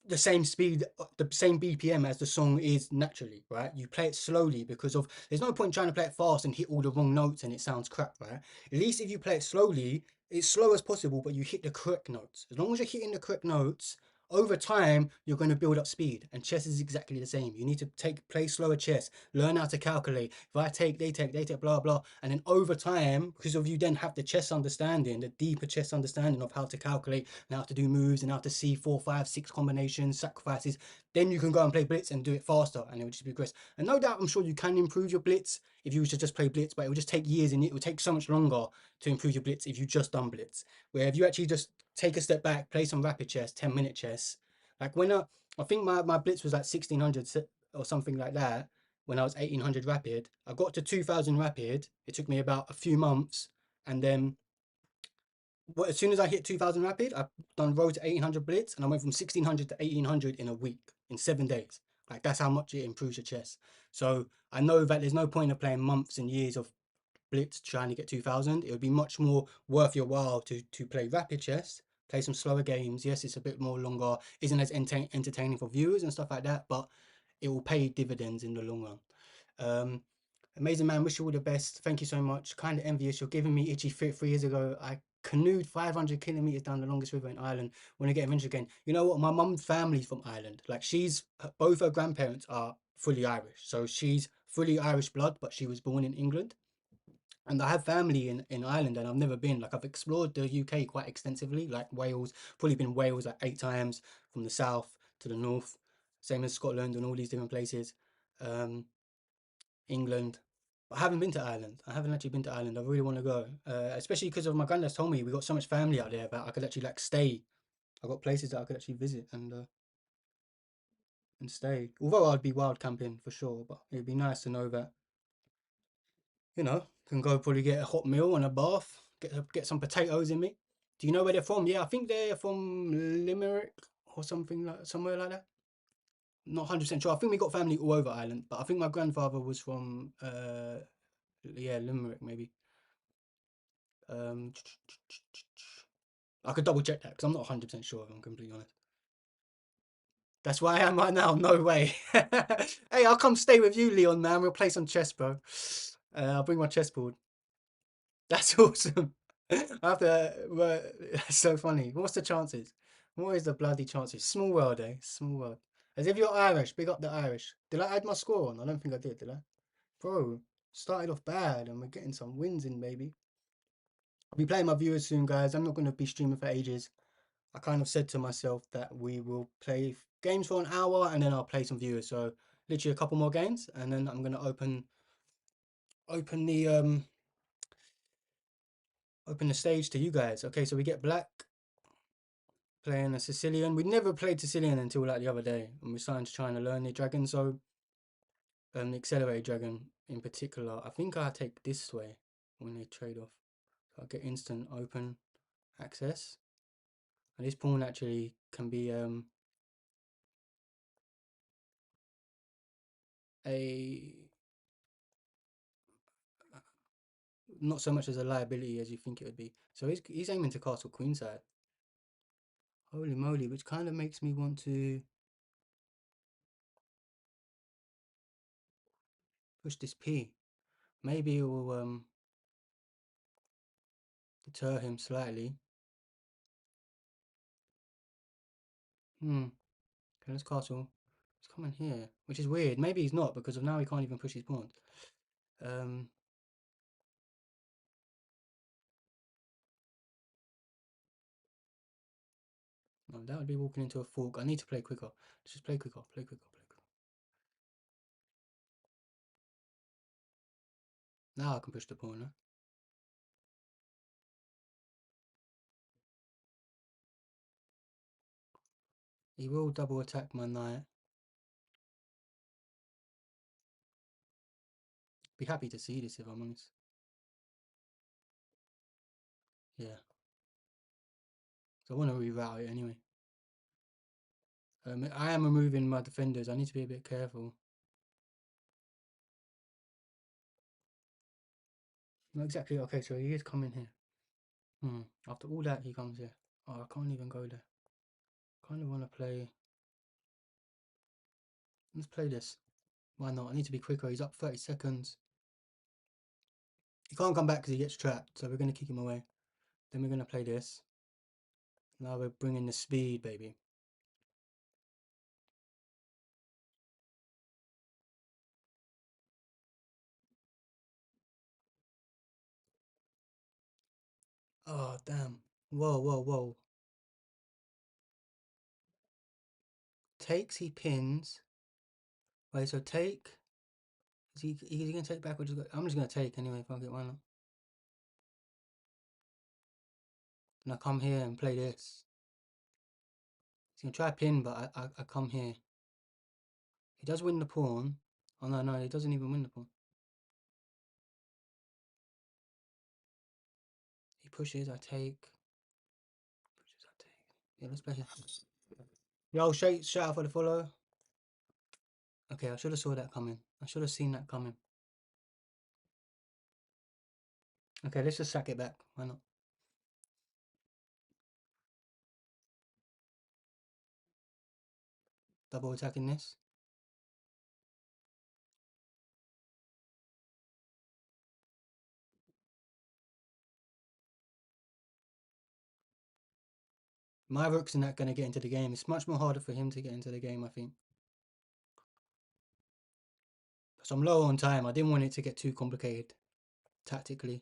the same speed, the same BPM as the song is naturally, right? You play it slowly because of there's no point trying to play it fast and hit all the wrong notes and it sounds crap, right? At least if you play it slowly, it's slow as possible, but you hit the correct notes. As long as you're hitting the correct notes, over time you're going to build up speed. And chess is exactly the same. You need to play slower chess, learn how to calculate. If I take, they take, blah blah, and then over time, because of you then have the chess understanding, the deeper chess understanding of how to calculate and how to do moves and how to see 4, 5, 6 combinations, sacrifices, then you can go and play blitz and do it faster, and it will just progress. And no doubt, I'm sure you can improve your blitz if you should just play blitz, but it will just take years and it will take so much longer to improve your blitz if you just done blitz. Where if you actually just take a step back, play some rapid chess, 10-minute chess, like when I think my blitz was like 1600 or something like that. When I was 1800 rapid, I got to 2000 rapid. It took me about a few months, And then as soon as I hit 2000 rapid, I done road to 1800 blitz, and I went from 1600 to 1800 in a week, in 7 days. Like that's how much it improves your chess. So I know that there's no point of playing months and years of blitz trying to get 2000. It would be much more worth your while to play rapid chess, play some slower games. Yes, it's a bit more longer, isn't as entertaining for viewers and stuff like that, but it will pay dividends in the long run. Um, Amazing man, wish you all the best. Thank you so much. Kind of envious. You're giving me itchy feet. 3 years ago, I canoed 500 kilometers down the longest river in Ireland. Want to get adventure again. You know what? My mum's family's from Ireland. Like both her grandparents are fully Irish. So she's fully Irish blood, but she was born in England. And I have family in Ireland, and I've never been. Like I've explored the UK quite extensively, like Wales. Probably been Wales like 8 times, from the south to the north. Same as Scotland and all these different places. Um, England. I haven't been to Ireland. I haven't actually been to Ireland. I really want to go, especially because of my granddad's told me we got so much family out there that I could actually like stay. I got places that I could actually visit and stay. Although I'd be wild camping for sure, but it'd be nice to know that can go probably get a hot meal and a bath, get some potatoes in me. Do you know where they're from? Yeah, I think they're from Limerick or something like somewhere like that. Not 100% sure. I think we got family all over Ireland, but I think my grandfather was from yeah, Limerick maybe. Um, I could double check that because I'm not 100% sure if I'm completely honest. That's where I am right now. No way. Hey, I'll come stay with you, Leon, man. We'll play some chess, bro. I'll bring my chessboard. That's awesome. That's so funny. What's the chances? What is the bloody chances? Small world, eh? Small world. As if you're Irish. Big up the Irish. Did I add my score on? I don't think I did I? Bro, started off bad and we're getting some wins in, baby. I'll be playing my viewers soon, guys. I'm not going to be streaming for ages. I kind of said to myself that we will play games for an hour and then I'll play some viewers. So literally a couple more games and then I'm gonna open the open the stage to you guys. Okay, so we get Black playing a Sicilian. We never played Sicilian until like the other day, and we're starting to try and learn the dragon. So the accelerated dragon in particular, I think I take this way when they trade off. So I get instant open access. And this pawn actually can be a not so much as a liability as you think it would be. So he's aiming to castle queenside. Holy moly, which kind of makes me want to push this P. Maybe it will deter him slightly. Okay, let's castle. He's coming here, which is weird. Maybe he's not because of now he can't even push his pawns. Um, no, that would be walking into a fork. I need to play quicker. Let's just play quicker, play quicker, play quicker. Now I can push the pawn, huh? He will double attack my knight. Be happy to see this if I'm honest. Yeah. So I want to reroute it anyway. I am removing my defenders. I need to be a bit careful. Not exactly. Okay, so he is coming here. After all that, he comes here. Oh, I can't even go there. Kind of want to play. Let's play this. Why not? I need to be quicker. He's up 30 seconds. He can't come back because he gets trapped. So we're going to kick him away. Then we're going to play this. Now we're bringing the speed, baby. Oh, damn. Whoa, whoa, whoa. Takes, he pins. Wait, so take. Is he going to take back or just go? I'm just going to take anyway. Fuck it, why not? And I come here and play this. He's going to try pin, but I come here. He does win the pawn. Oh, no, no, he doesn't even win the pawn. pushes, I take. Pushes, I take. Yeah, let's play here. Yo, shout out for the follow. Okay, I should have saw that coming. I should have seen that coming. Okay, let's just sack it back. Why not? Double attacking this. My rook's not going to get into the game. It's much more harder for him to get into the game, I think. So I'm low on time. I didn't want it to get too complicated tactically.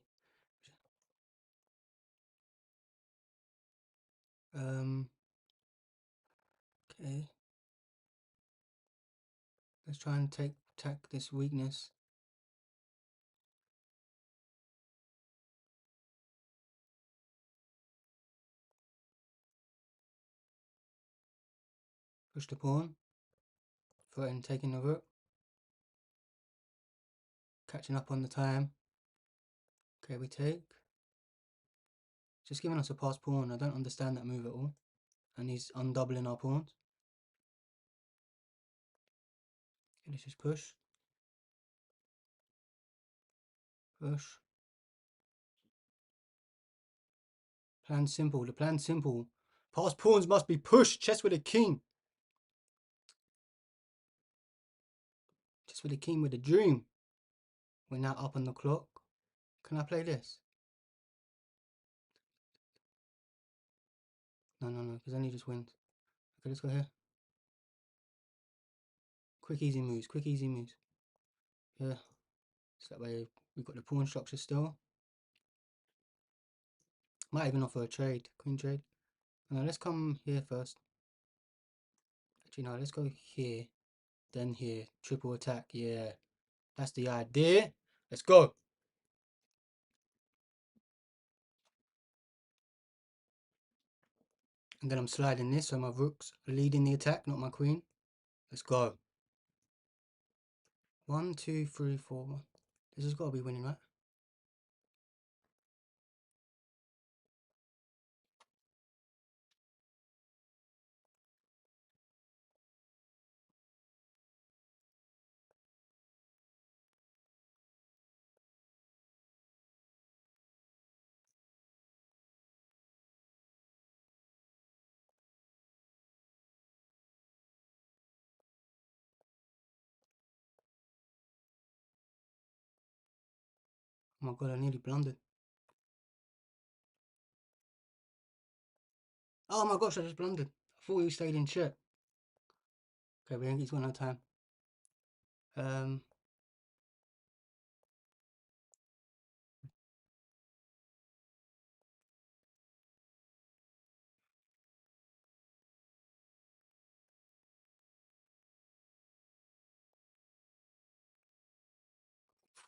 Okay. Let's try and attack this weakness. Push the pawn. Threaten taking the rook. Catching up on the time. Okay, we take. Just giving us a pass pawn. I don't understand that move at all. And he's undoubling our pawns. Okay, let's just push. Push. Plan's simple. The plan's simple. Pass pawns must be pushed. Chess with a king. Chess with a king with a dream. We're now up on the clock. Can I play this? No, because then he just wins. Okay, let's go here. Quick, easy moves. Quick, easy moves. Yeah. So that way we've got the pawn structure still. Might even offer a trade. Queen trade. No, let's come here first. Actually, no, let's go here. Then here. Triple attack. Yeah. That's the idea. Let's go. And then I'm sliding this so my rook's leading the attack, not my queen. Let's go. 1, 2, 3, 4. This has got to be winning, right? Oh my god, I nearly blundered. Oh my gosh, I just blundered. I thought he stayed in check. Okay, we ain't got no time.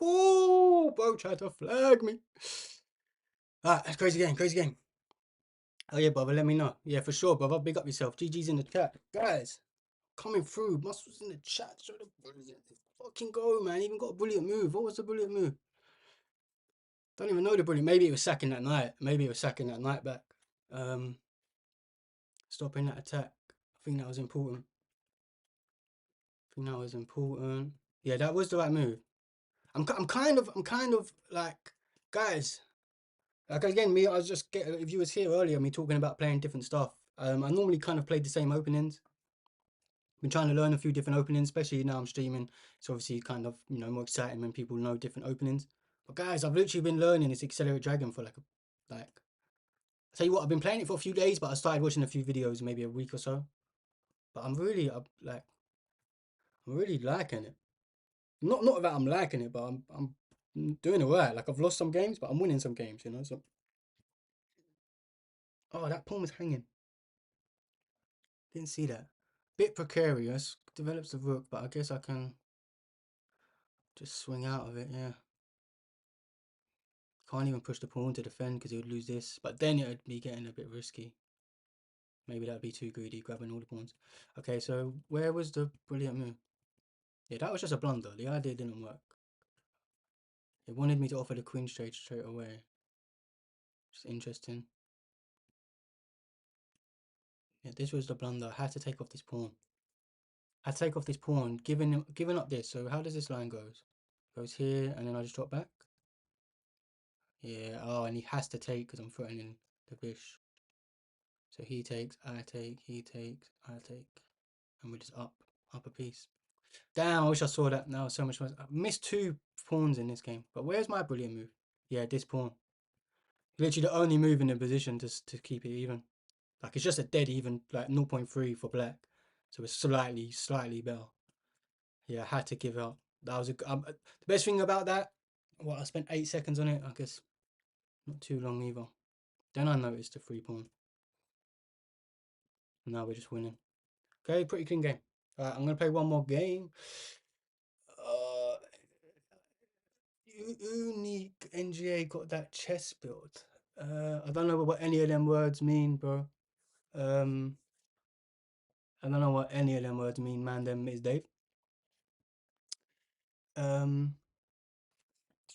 Oh, bro tried to flag me. Alright, that's crazy game, crazy game. Oh yeah, brother, let me know. Yeah, for sure, brother. Big up yourself. GG's in the chat. Guys, coming through. Muscles in the chat. Show the brilliant. Fucking go, man. Even got a brilliant move. What was the brilliant move? Don't even know the brilliant. Maybe it was sacking that knight. Maybe it was sacking that knight back. Stopping that attack. I think that was important. Yeah, that was the right move. I'm kind of like, guys. Like again, me, I was just if you was here earlier, me talking about playing different stuff. I normally kind of played the same openings. Been trying to learn a few different openings, especially now I'm streaming. It's obviously kind of, you know, more exciting when people know different openings. But guys, I've literally been learning this Accelerate Dragon for like I tell you what, I've been playing it for a few days, but I started watching a few videos maybe a week or so. But I'm really liking it. Not that I'm liking it, but I'm doing alright. Like I've lost some games, but I'm winning some games, you know. So oh, that pawn was hanging. Didn't see that. Bit precarious. Develops the rook, but I guess I can just swing out of it. Yeah. Can't even push the pawn to defend because he would lose this. But then it would be getting a bit risky. Maybe that would be too greedy, grabbing all the pawns. Okay, so where was the brilliant move? Yeah, that was just a blunder. The idea didn't work. It wanted me to offer the queen straight away. Just interesting. Yeah, this was the blunder. I had to take off this pawn. I take off this pawn, giving up this. So how does this line goes? Goes here, and then I just drop back. Yeah. Oh, and he has to take because I'm threatening the bish. So he takes, I take, he takes, I take, and we're just up a piece. Damn, I wish I saw that. Now so much more. I missed 2 pawns in this game. But where's my brilliant move? Yeah, this pawn. Literally the only move in the position to keep it even. Like it's just a dead even, like 0.3 for black. So it's slightly better. Yeah, I had to give up. That was the best thing about that. Well, I spent 8 seconds on it. I guess not too long either. Then I noticed the 3 pawn. Now we're just winning. Okay, pretty clean game. Alright, I'm gonna play one more game. Uh, Unique NGA got that chess build. I don't know what any of them words mean, bro. I don't know what any of them words mean, man. Them is Dave. Let's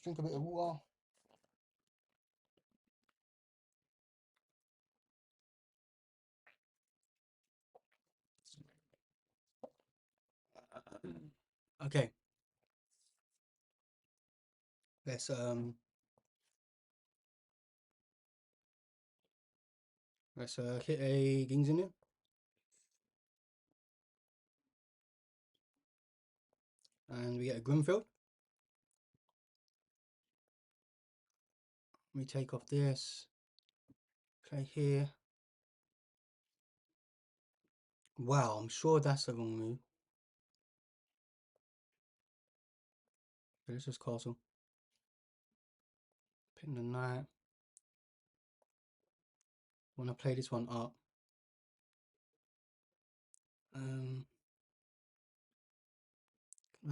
drink a bit of water. Okay. Let's hit a Gings in it. And we get a Grimfield. We take off this. Play here. Wow, I'm sure that's the wrong move. Let's just castle. Pin the knight. Wanna play this one up. Can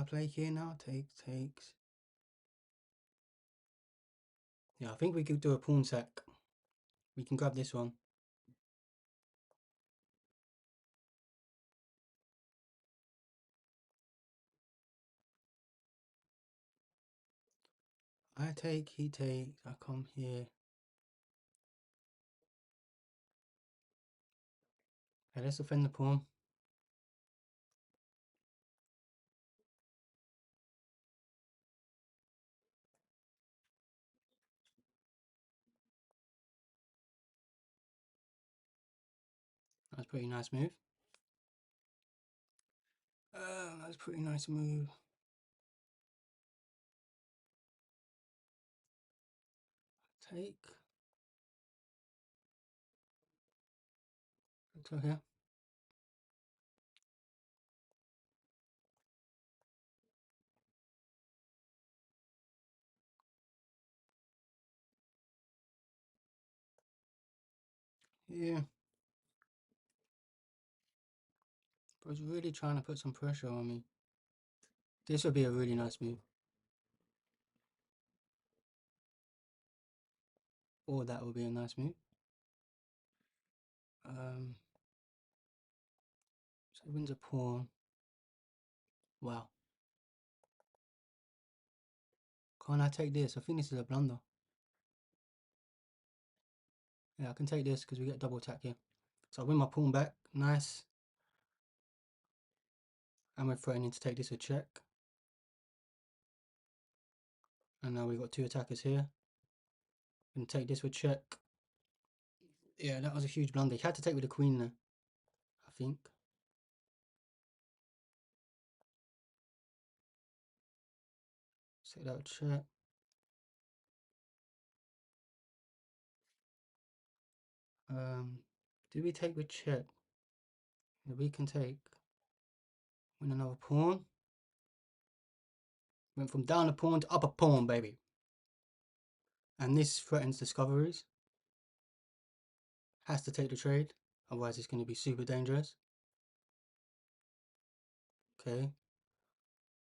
I play here now? Takes. Yeah, I think we could do a pawn sack. We can grab this one. I take, he takes, I come here. Okay, let's defend the pawn. That's a pretty nice move. That's a pretty nice move. Take. Looks like here. Yeah. Bro's really trying to put some pressure on me. This would be a really nice move. Or that would be a nice move. So he wins a pawn. Wow. Can't I take this? I think this is a blunder. Yeah, I can take this because we get double attack here. So I win my pawn back. Nice. And we're threatening to take this with check. And now we've got 2 attackers here. We can take this with check. Yeah, that was a huge blunder. He had to take with the queen there, I think. Take that with check. Do we take with check? Yeah, we can take. Win another pawn. Went from down a pawn to up a pawn, baby. And this threatens discoveries. Has to take the trade. Otherwise it's going to be super dangerous. Okay.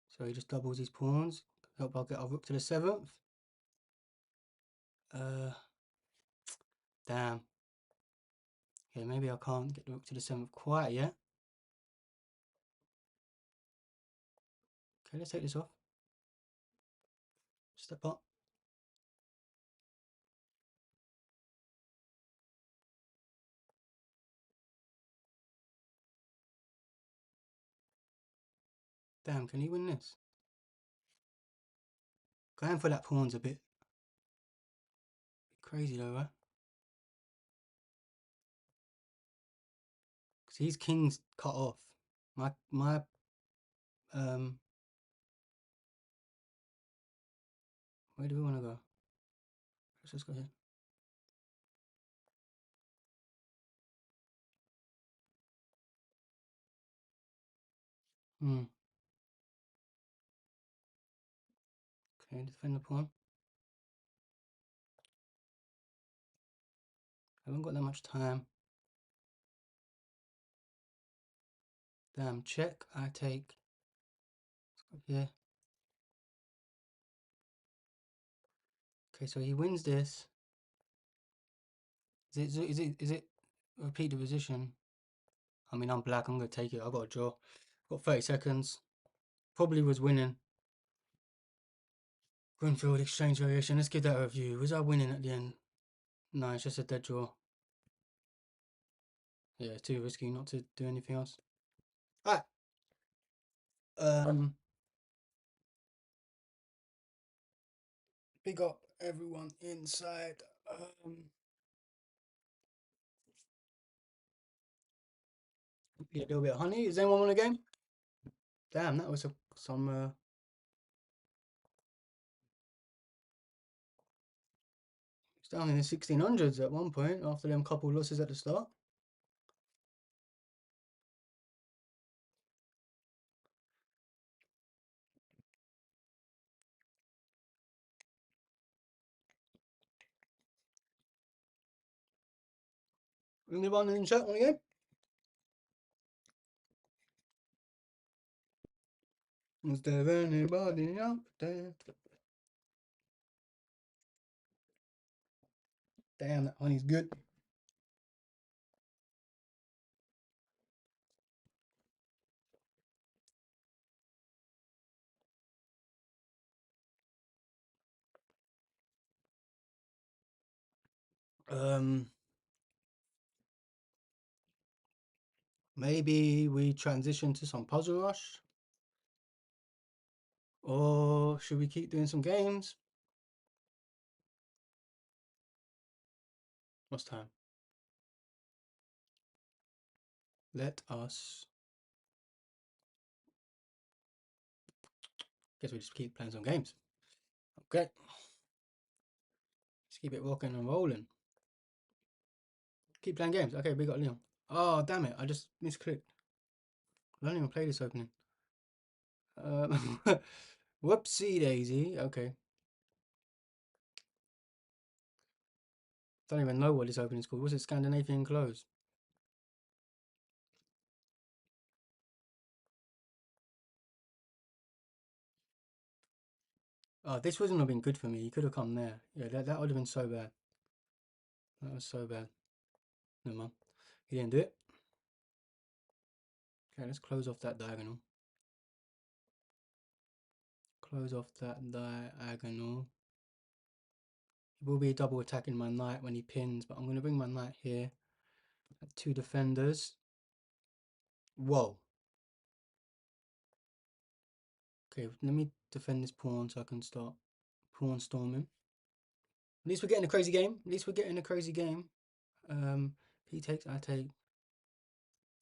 So he just doubles his pawns. Hope I'll get our rook to the 7th. Damn. Okay, maybe I can't get the rook to the 7th quite yet. Okay, let's take this off. Step up. Damn, can he win this? Going for that pawn's a bit crazy though, right? Because his king's cut off. My where do we want to go? Let's just go here. Hmm. Okay, defend the pawn. I haven't got that much time. Damn, check. I take. Yeah. Okay, so he wins this. Is it repeat the position? I mean, I'm black. I'm gonna take it. I got a draw. Got 30 seconds. Probably was winning. Greenfield exchange variation. Let's give that a review. Was I winning at the end? No, it's just a dead draw. Yeah, it's too risky not to do anything else. Alright. Big up everyone inside. Yeah, a little bit of honey. Is anyone want a game? Damn, that was some. It's down in the 1600s at one point after them couple losses at the start. Anyone in the chat want a game? Is there anybody out there? Damn, that honey's good. Maybe we transition to some puzzle rush, or should we keep doing some games? What's time? Let us. Guess we just keep playing some games. Okay. Let's keep it rocking and rolling. Keep playing games. Okay, we got Leon. Oh, damn it. I just misclicked. I don't even play this opening. Whoopsie daisy. Okay. Don't even know what this opening is called. What's it? Scandinavian clothes. Oh, this wouldn't have been good for me. He could have come there. Yeah, that would have been so bad. That was so bad. Never mind. He didn't do it. Okay, let's close off that diagonal. Close off that diagonal. He will be double attacking my knight when he pins, but I'm going to bring my knight here. Two defenders. Whoa. Okay, let me defend this pawn so I can start pawn storming. At least we're getting a crazy game. At least we're getting a crazy game. If he takes, I take.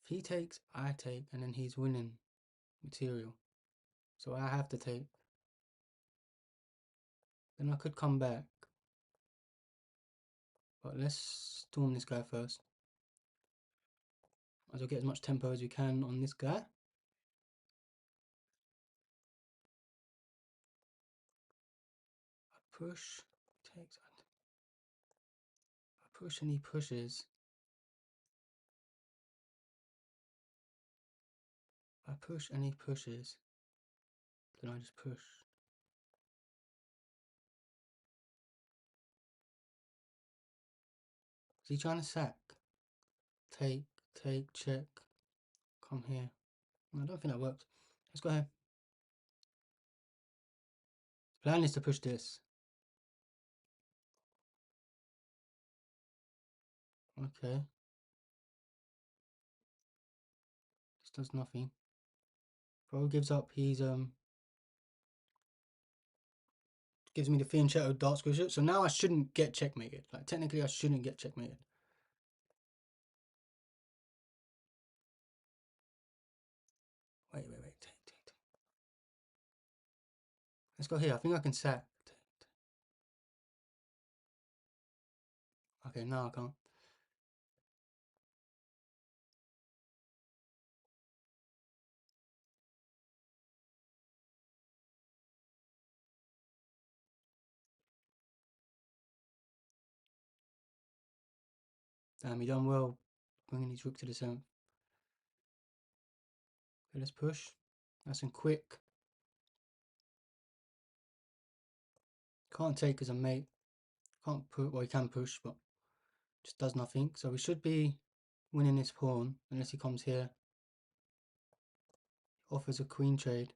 If he takes, I take, and then he's winning material. So I have to take. Then I could come back. But let's storm this guy first. Might as well get as much tempo as we can on this guy. I push, takes, I push and he pushes. I push and he pushes. Then I just push. Is he trying to sack? Take, check. Come here. I don't think that works. Let's go ahead. The plan is to push this. Okay. This does nothing. Bro gives up. He's gives me the fianchetto dark squisher. So now I shouldn't get checkmated. Like technically I shouldn't get checkmated. Wait. Take. Let's go here. I think I can sack. Okay, now I can't. Damn, he done well bringing his rook to the 7th. Okay, let's push. Nice and quick. Can't take because I'm mate. Can't put, well, he can push, but just does nothing. So we should be winning this pawn unless he comes here. Offers a queen trade.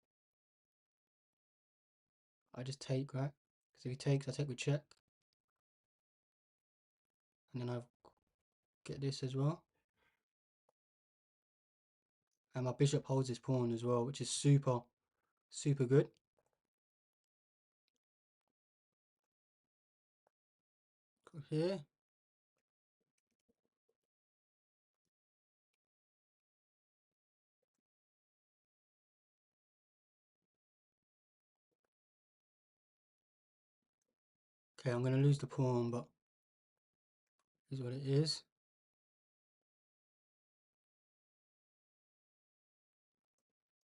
I just take, right? Because if he takes, I take with check. And then I get this as well. And my bishop holds his pawn as well, which is super good. Go here. Okay, I'm going to lose the pawn, but is what it is.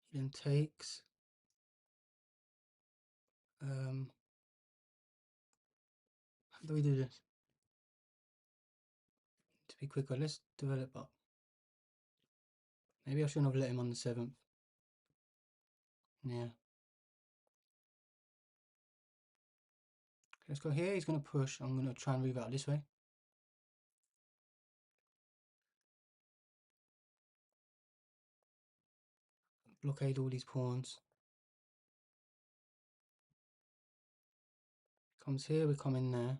He then takes. How do we do this? To be quicker, let's develop up. Maybe I shouldn't have let him on the 7th. Yeah. Let's go here. He's going to push. I'm going to try and move out this way. Blockade all these pawns. Comes here, we come in there.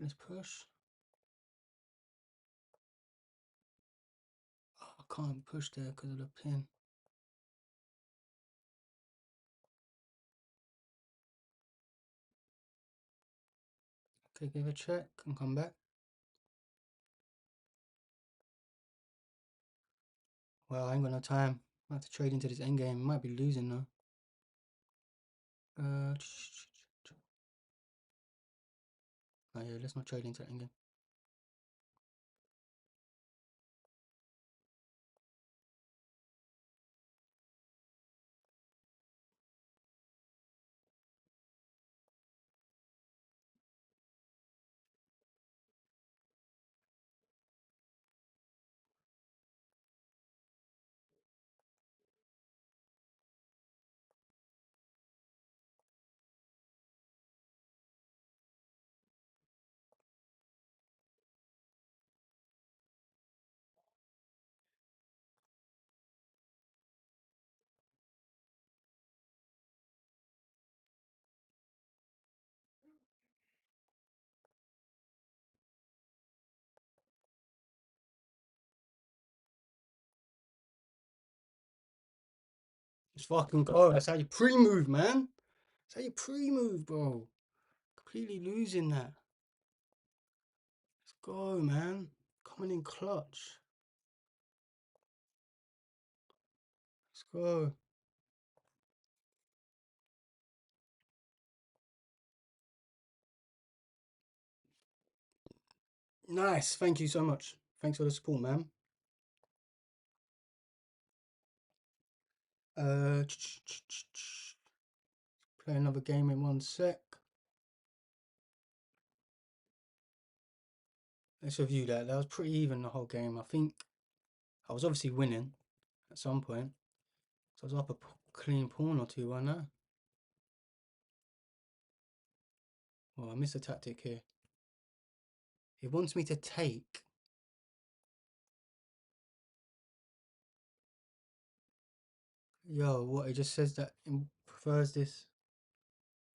Let's push. Oh, I can't push there because of the pin. Okay, give a check and come back. Well, I ain't got no time. I have to trade into this endgame. Might be losing though. Oh yeah, let's not trade into that endgame. Let's fucking go. That's how you pre-move, man. That's how you pre-move, bro. Completely losing that. Let's go, man. Coming in clutch. Let's go. Nice. Thank you so much. Thanks for the support, man. Play another game in 1 sec. Let's review that. That was pretty even the whole game. I think I was obviously winning at some point. So I was up a clean pawn or two, wasn't I? Well, I missed a tactic here. He wants me to take. Yo, what? It just says that it prefers this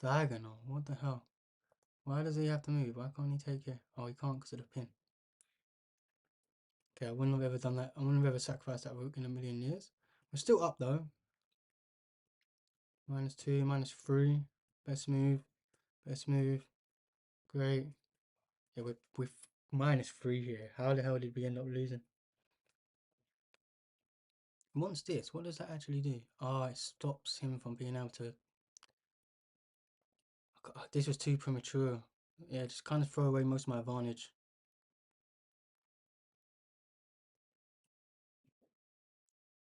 diagonal. What the hell? Why does he have to move? Why can't he take it? Oh, he can't because of the pin. Okay, I wouldn't have ever done that. I wouldn't have ever sacrificed that rook in a million years. We're still up though. -2, -3. Best move. Best move. Great. Yeah, we're -3 here. How the hell did we end up losing? What's this? What does that actually do? Oh, it stops him from being able to. God, this was too premature. Yeah, just kind of throw away most of my advantage.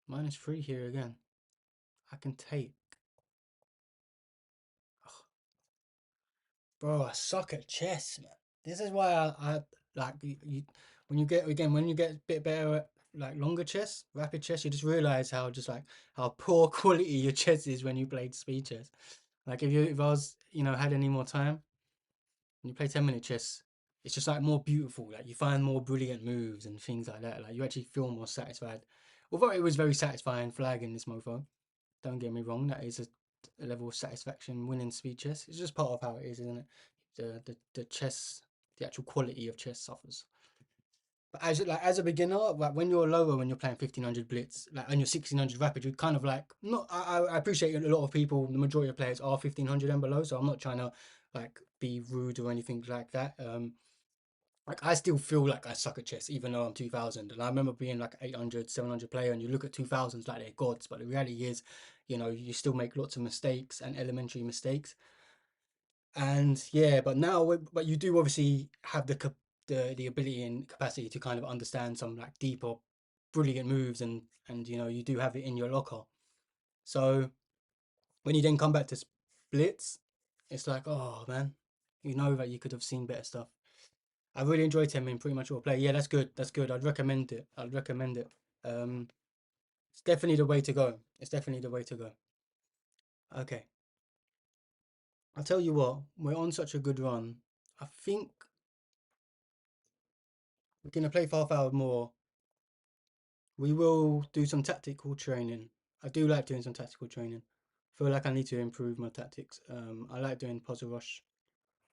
-3 here again. I can take. Ugh. Bro, I suck at chess, man. This is why I like when you get a bit better at like longer chess, rapid chess, you just realize how just like how poor quality your chess is when you played speed chess. Like if I was had any more time and you play 10-minute chess, it's just like more beautiful. Like you find more brilliant moves and things like that. Like you actually feel more satisfied. Although it was very satisfying flagging this mofo. Don't get me wrong, that is a level of satisfaction winning speed chess. It's just part of how it is, isn't it? The chess, the actual quality of chess suffers. But as a beginner, like when you're lower, when you're playing 1500 blitz, like and you're 1600 rapid, you kind of like not. I appreciate a lot of people. The majority of players are 1500 and below, so I'm not trying to like be rude or anything like that. Like I still feel like I suck at chess, even though I'm 2000. And I remember being like 800, 700 player, and you look at 2000s like they're gods. But the reality is, you still make lots of mistakes and elementary mistakes. And yeah, but now, but you do obviously have the ability and capacity to kind of understand some like deeper, brilliant moves, and you do have it in your locker. So when you then come back to splits, it's like, oh man, you know that you could have seen better stuff. I really enjoyed him in pretty much all play. Yeah, that's good. That's good. I'd recommend it. I'd recommend it. Um, it's definitely the way to go. It's definitely the way to go. Okay. I'll tell you what, we're on such a good run. I think we're gonna play for half hour more. We will do some tactical training. I do like doing some tactical training. Feel like I need to improve my tactics. I like doing puzzle rush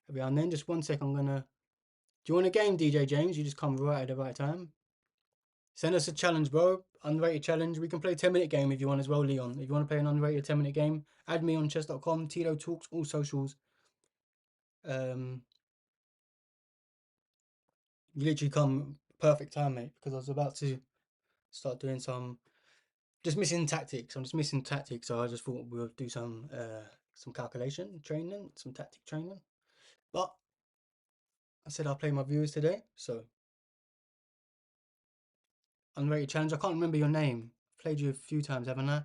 every now and then. Just one sec, I'm gonna. Do you want a game, DJ James? You just come right at the right time. Send us a challenge, bro. Unrated challenge. We can play a 10-minute game if you want as well, Leon. If you want to play an unrated 10-minute game, add me on chess.com, Tito Talks, all socials. Um, you literally come perfect time, mate, because I was about to start doing just missing tactics. I'm just missing tactics, so I just thought we'll do some calculation training, some tactic training. But I said I'll play my viewers today, so unrated challenge. I can't remember your name. I've played you a few times, haven't I?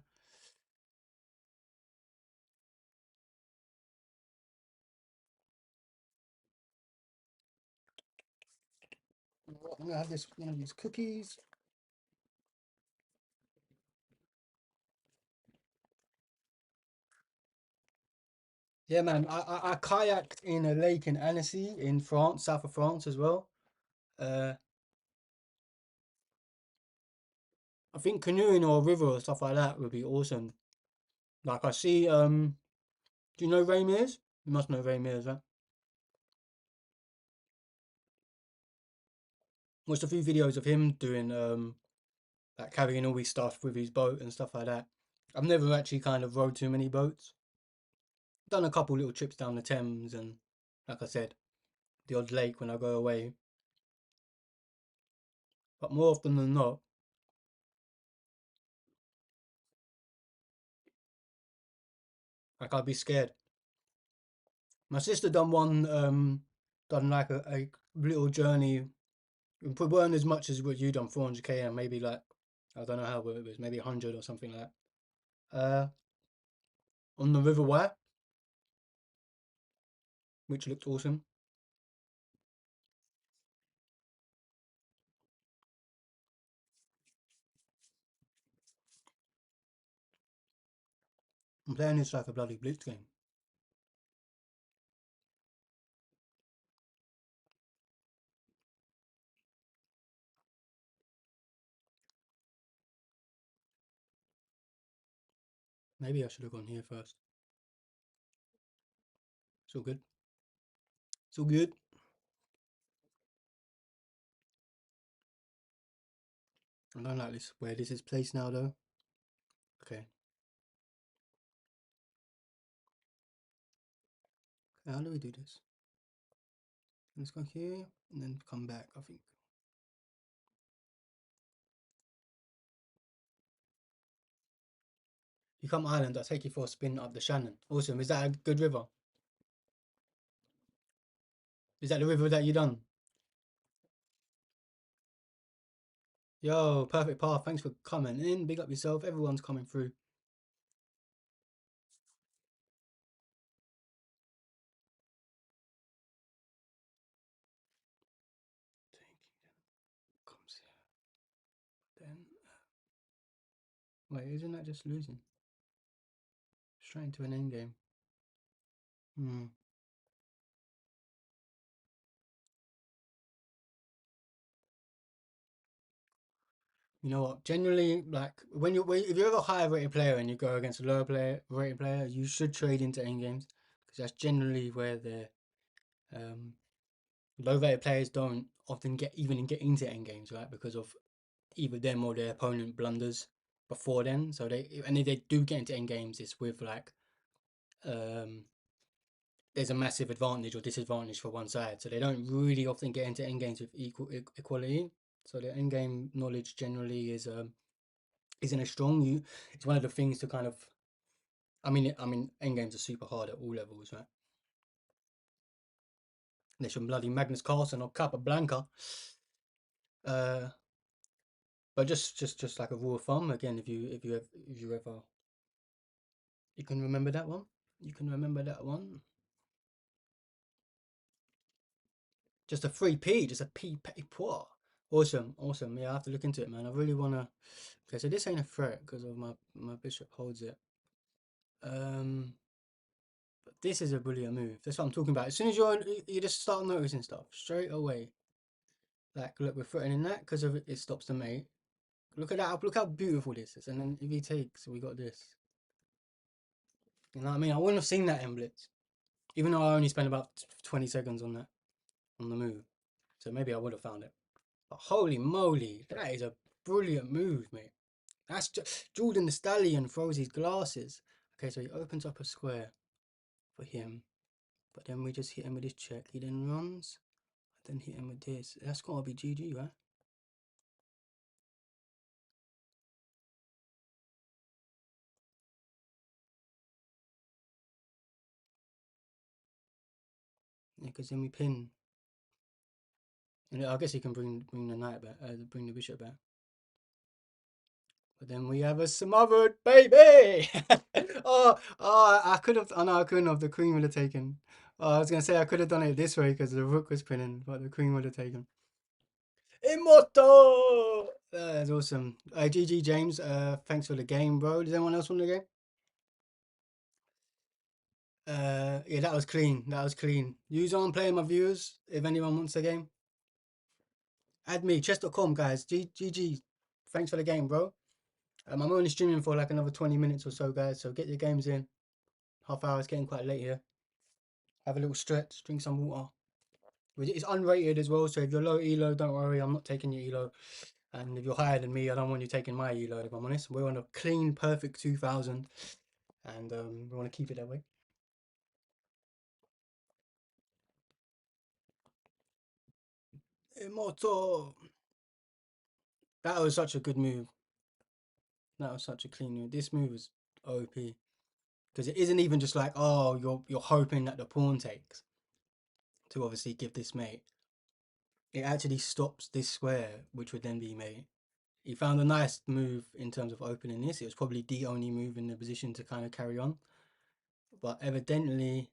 I'm gonna have this one of these cookies. Yeah, man. I kayaked in a lake in Annecy in France, south of France as well. Uh, I think canoeing or a river or stuff like that would be awesome. Like I see, do you know Ray Mears? You must know Ray Mears, right? Watched a few videos of him doing like carrying all his stuff with his boat and stuff like that. I've never actually kind of rowed too many boats. Done a couple little trips down the Thames and, like I said, the odd lake when I go away. But more often than not, like I'd be scared. My sister done one, done like a little journey. It weren't as much as what you done, 400 km, maybe like I don't know how it was, maybe 100 or something like that. On the River Wye, which looked awesome. I'm playing this like a bloody Blitz game. Maybe I should have gone here first. It's all good. It's all good. I don't like this where this is placed now though. Okay. How do we do this? Let's go here and then come back, I think. You come island, I'll take you for a spin up the Shannon. Awesome. Is that a good river? Is that the river that you done? Yo, perfect path. Thanks for coming in. Big up yourself. Everyone's coming through. Comes here. Then wait, isn't that just losing? Straight into an end game. Hmm. You know what? Generally, like if you're a higher rated player and you go against a lower rated player, you should trade into end games because that's generally where the um, low rated players don't often get into end games, right? Because of either them or their opponent blunders before then. So if they do get into end games, it's with like um, there's a massive advantage or disadvantage for one side. So they don't really often get into end games with equality. So the end game knowledge generally isn't as strong. It's one of the things to kind of. I mean, end games are super hard at all levels, right? There's some bloody Magnus Carlsen or Capablanca. Uh, but just like a rule of thumb, again, if you ever you can remember that one. You can remember that one. Just a 3p, just a p poor. Awesome, awesome. Yeah, I have to look into it, man. I really wanna. Okay, so this ain't a threat because of my bishop holds it. But this is a brilliant move. That's what I'm talking about. As soon as you just start noticing stuff straight away. Like, look, we're threatening that because of it stops the mate. Look at that. Look how beautiful this is. And then if he takes, we got this. You know what I mean? I wouldn't have seen that in Blitz, even though I only spent about 20 seconds on that on the move. So maybe I would have found it. But holy moly, that is a brilliant move, mate. That's just Jordan the Stallion throws his glasses. Okay, so he opens up a square for him, but then we just hit him with this check. He then runs, then hit him with this. That's gotta be GG, right? Yeah, because then we pin. And I guess he can bring the knight back, bring the bishop back. But then we have a smothered baby. I could have. Oh no, I couldn't have. The queen would have taken. I was gonna say I could have done it this way because the rook was pinning, but the queen would have taken. Immortal. That's awesome. GG James. Thanks for the game, bro. Does anyone else want the game? Yeah, that was clean. That was clean. Use on playing my viewers. If anyone wants the game, add me. Chess.com, guys. GG. Thanks for the game, bro. I'm only streaming for like another 20 minutes or so, guys. So get your games in. Half hour. It's getting quite late here. Have a little stretch. Drink some water. It's unrated as well. So if you're low elo, don't worry. I'm not taking your elo. And if you're higher than me, I don't want you taking my elo. If I'm honest, we're on a clean, perfect 2000, and we want to keep it that way. Immortal. That was such a good move. That was such a clean move. This move was OP because it isn't even just like, oh, you're hoping that the pawn takes to obviously give this mate. It actually stops this square, which would then be mate. He found a nice move in terms of opening this. It was probably the only move in the position to kind of carry on, but evidently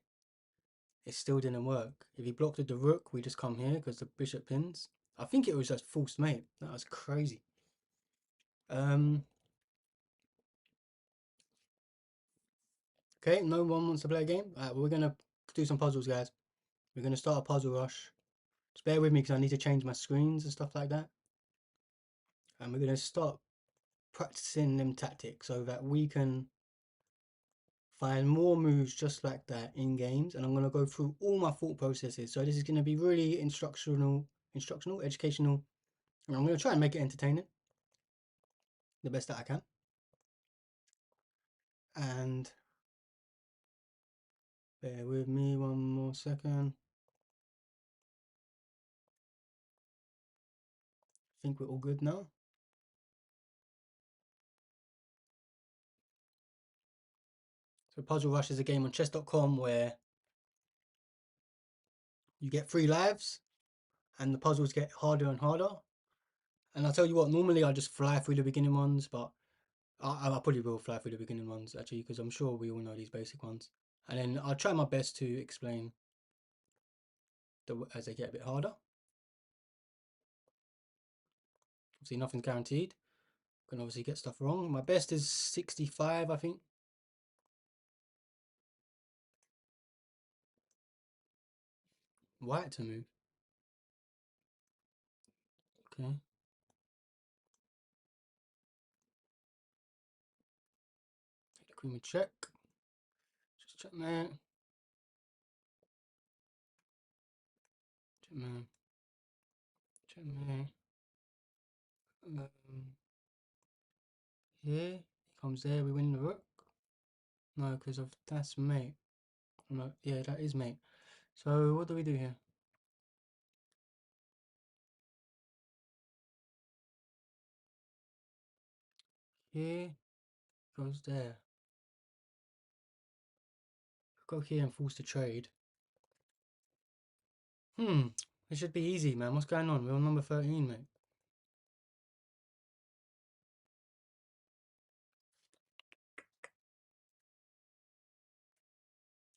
it still didn't work. If he blocked with the rook, we just come here because the bishop pins. I think it was just false mate. That was crazy. Um. Okay, no one wants to play a game. We're gonna do some puzzles, guys. We're gonna start a puzzle rush. Just bear with me because I need to change my screens and stuff like that. And we're gonna start practicing them tactics so that we can find more moves just like that in games, and I'm going to go through all my thought processes. So this is going to be really instructional, educational, and I'm going to try and make it entertaining the best that I can. And bear with me one more second. I think we're all good now. So Puzzle Rush is a game on chess.com where you get 3 lives and the puzzles get harder and harder. And I'll tell you what, normally I just fly through the beginning ones, but I probably will fly through the beginning ones actually, because I'm sure we all know these basic ones. And then I'll try my best to explain as they get a bit harder. Obviously nothing's guaranteed. Can obviously get stuff wrong. My best is 65, I think. White to move. Okay. The queen would check. Just checkmate. Checkmate. Checkmate. Here. He comes there. We win the rook. No, because of that's mate. No, yeah, that is mate. So what do we do here? Here goes there. Go here and force the trade. It should be easy, man. What's going on? We're on number 13, mate.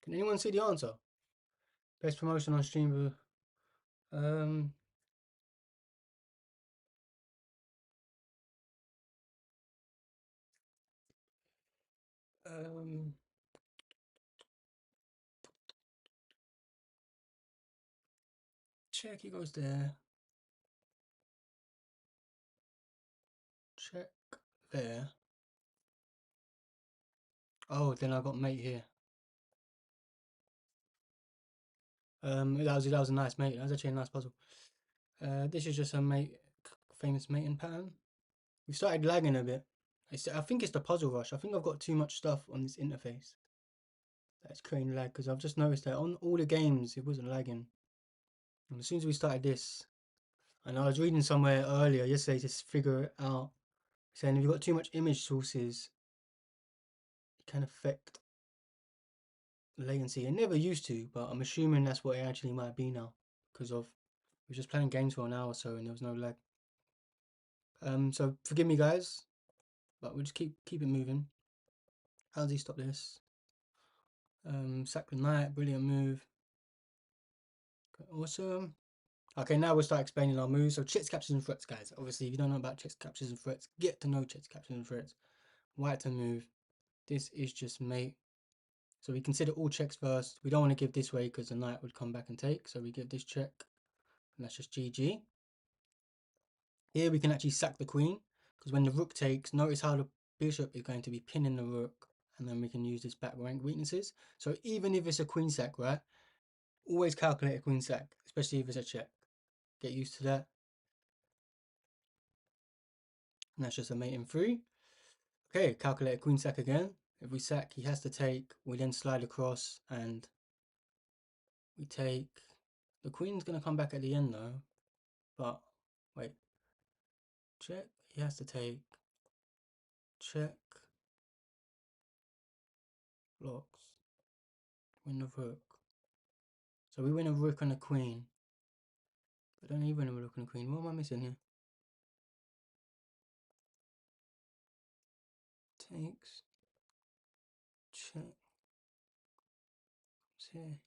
Can anyone see the answer? Best promotion on stream. Um, Check, he goes there. Check there. Oh, then I got mate here. That was a nice mate. That was actually a nice puzzle. This is just a famous mating pattern. We started lagging a bit. I think it's the puzzle rush. I think I've got too much stuff on this interface. That's creating lag, because I've just noticed that on all the games it wasn't lagging. And as soon as we started this, and I was reading somewhere earlier yesterday to figure it out, saying if you've got too much image sources, it can affect latency. It never used to, but I'm assuming that's what it actually might be now, because of we were just playing games for an hour or so and there was no lag. So forgive me guys, but we'll just keep it moving. How does he stop this? Sack the knight, brilliant move. Awesome. Okay, now we'll start explaining our moves. So checks, captures, and threats, guys. Obviously, if you don't know about checks, captures, and threats, get to know checks, captures, and threats. White to move. This is just mate. So we consider all checks first. We don't want to give this way because the knight would come back and take. So we give this check, and that's just GG. Here we can actually sack the queen, because when the rook takes, notice how the bishop is going to be pinning the rook, and then we can use this back rank weaknesses. So even if it's a queen sack, right, always calculate a queen sack, especially if it's a check. Get used to that. And that's just a mate in 3. Okay, calculate a queen sack again. If we sack, he has to take. We then slide across and we take. The queen's going to come back at the end though. But wait. Check. He has to take. Check. Blocks. Win the rook. So we win a rook and a queen. But don't even win a rook and a queen. What am I missing here? Takes. Check. Comes here.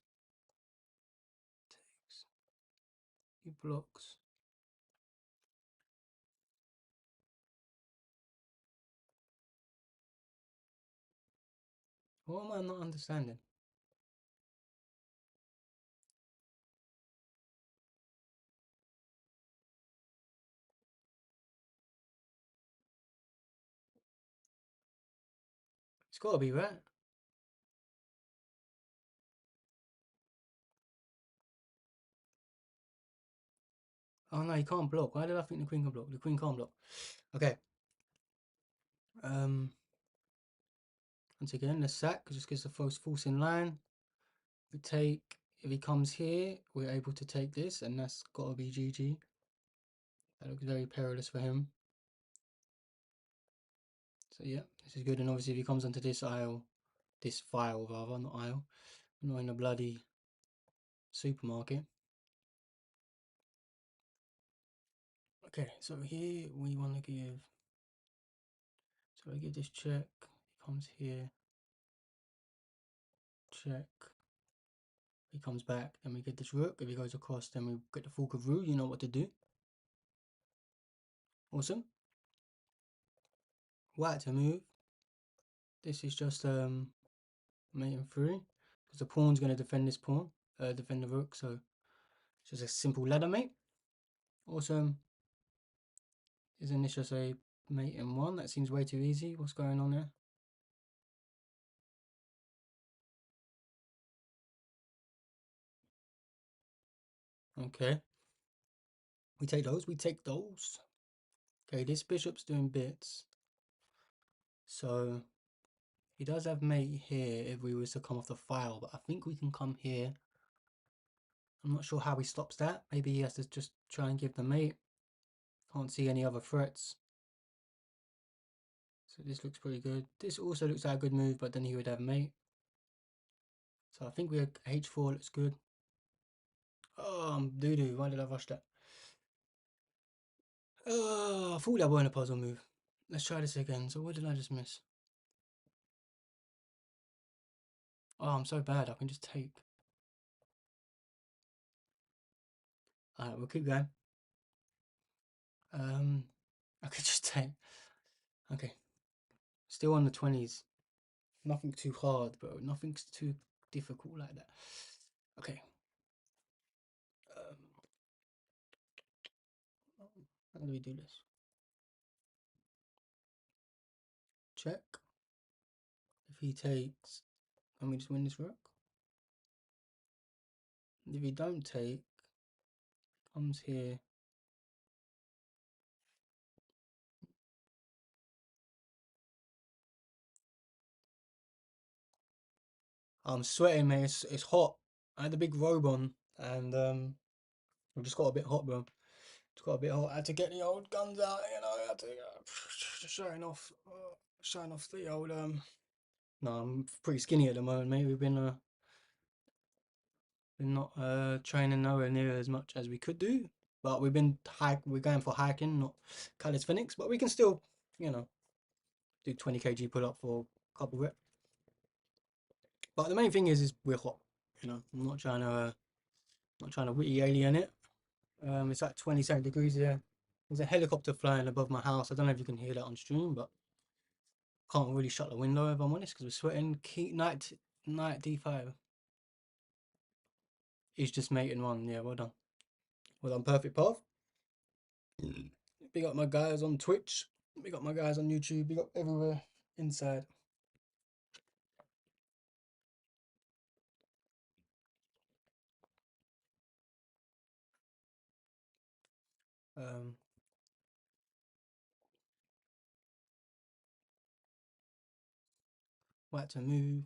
Takes. He blocks. What am I not understanding? It's got to be right. Oh no, he can't block. Why did I think the queen can block? The queen can't block. Okay. Once again, the sack just gets the force in line. We take, if he comes here, we're able to take this, and that's gotta be GG. That looks very perilous for him. So yeah, this is good. And obviously, if he comes onto this aisle, this file rather, not aisle, not in a bloody supermarket. Okay, so here we want to give. So we give this check. He comes here. Check. He comes back, then we get this rook. If he goes across, then we get the fork of roux. You know what to do. Awesome. White to move. This is just mate and three, because the pawn's going to defend this pawn, defend the rook. So it's just a simple ladder mate. Awesome. Isn't this just a mate and one? That seems way too easy. What's going on there? Okay. We take those. We take those. Okay, this bishop's doing bits. So he does have mate here if we was to come off the file, but I think we can come here. I'm not sure how he stops that. Maybe he has to just try and give the mate. Can't see any other threats. So this looks pretty good. This also looks like a good move, but then he would have mate. So I think we have h4 looks good. Oh, I'm doo-doo. Why did I rush that? Oh, I thought that wasn't a puzzle move. Let's try this again. So what did I just miss? Oh, I'm so bad. I can just take. Alright, we'll keep going. I could just take. Okay. Still on the 20s. Nothing too hard, but nothing's too difficult like that. Okay. How do we do this? Check. If he takes, can we just win this rook? If he don't take, comes here. I'm sweating, mate. It's hot. I had a big robe on, and I just got a bit hot, bro. Just got a bit hot. I had to get the old guns out, you know. I had to showing off the old No, I'm pretty skinny at the moment, mate. We've been not training nowhere near as much as we could do, but we're going for hiking, not calisthenics, but we can still, you know, do 20 kg pull up for a couple reps. But the main thing is we're hot, you know. I'm not trying to witty alien it. It's like 27 degrees here. There's a helicopter flying above my house. I don't know if you can hear that on stream, but can't really shut the window if I'm honest because we're sweating. Knight d5. He's just mating one. Yeah, well done. Well done, perfect path. Big up my guys on Twitch. Big up my guys on YouTube. Big up everywhere inside. Um, what to move?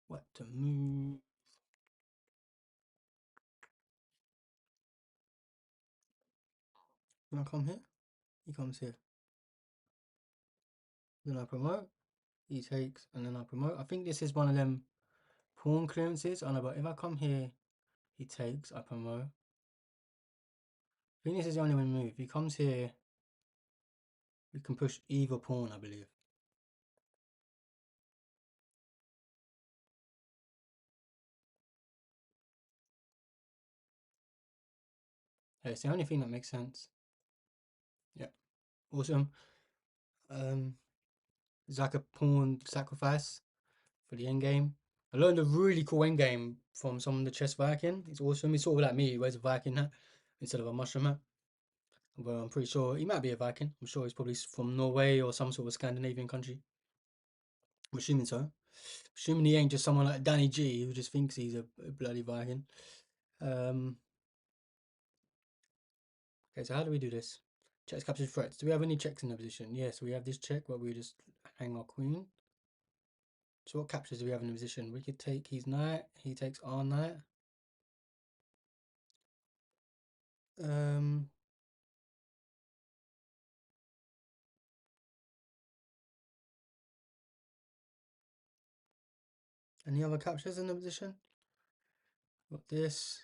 What to move? When I come here, he comes here. Then I promote. He takes, and then I promote. I think this is one of them pawn clearances. I know, but if I come here, he takes. I promote. I think this is the only one move. If he comes here, we can push either pawn, I believe. Yeah, it's the only thing that makes sense. Yeah, awesome. It's like a pawn sacrifice for the end game. I learned a really cool end game from someone in the chess Viking. It's awesome. He's sort of like me. He wears a Viking hat instead of a mushroom hat. But I'm pretty sure he might be a Viking. I'm sure he's probably from Norway or some sort of Scandinavian country. I'm assuming so. Assuming he ain't just someone like Danny G who just thinks he's a bloody Viking. Okay, so how do we do this? Checks, captures, threats. Do we have any checks in the position? Yes, we have this check where we just hang our queen. So what captures do we have in the position? We could take his knight, he takes our knight. Um, any other captures in the position? Got this.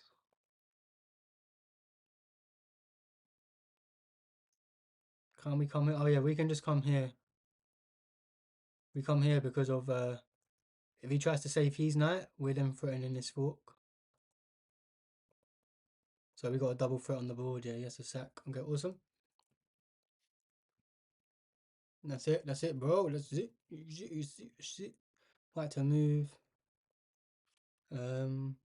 Can we come here? Oh yeah, we can just come here. We come here because of if he tries to save his knight, we're then threatening this fork. So we got a double threat on the board. Yeah, yes, a sack. Okay, awesome. That's it, bro. That's it. Like to move. Um,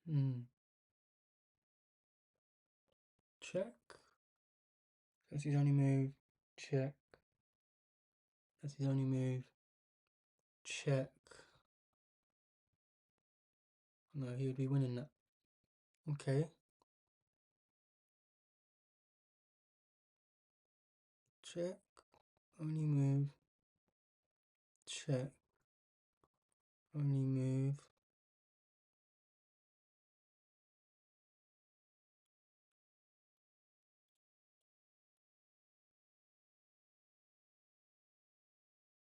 hmm. Check. That's his only move. Check. That's his only move. Check. No, he would be winning that. Okay. Check. Only move. Check. Only move.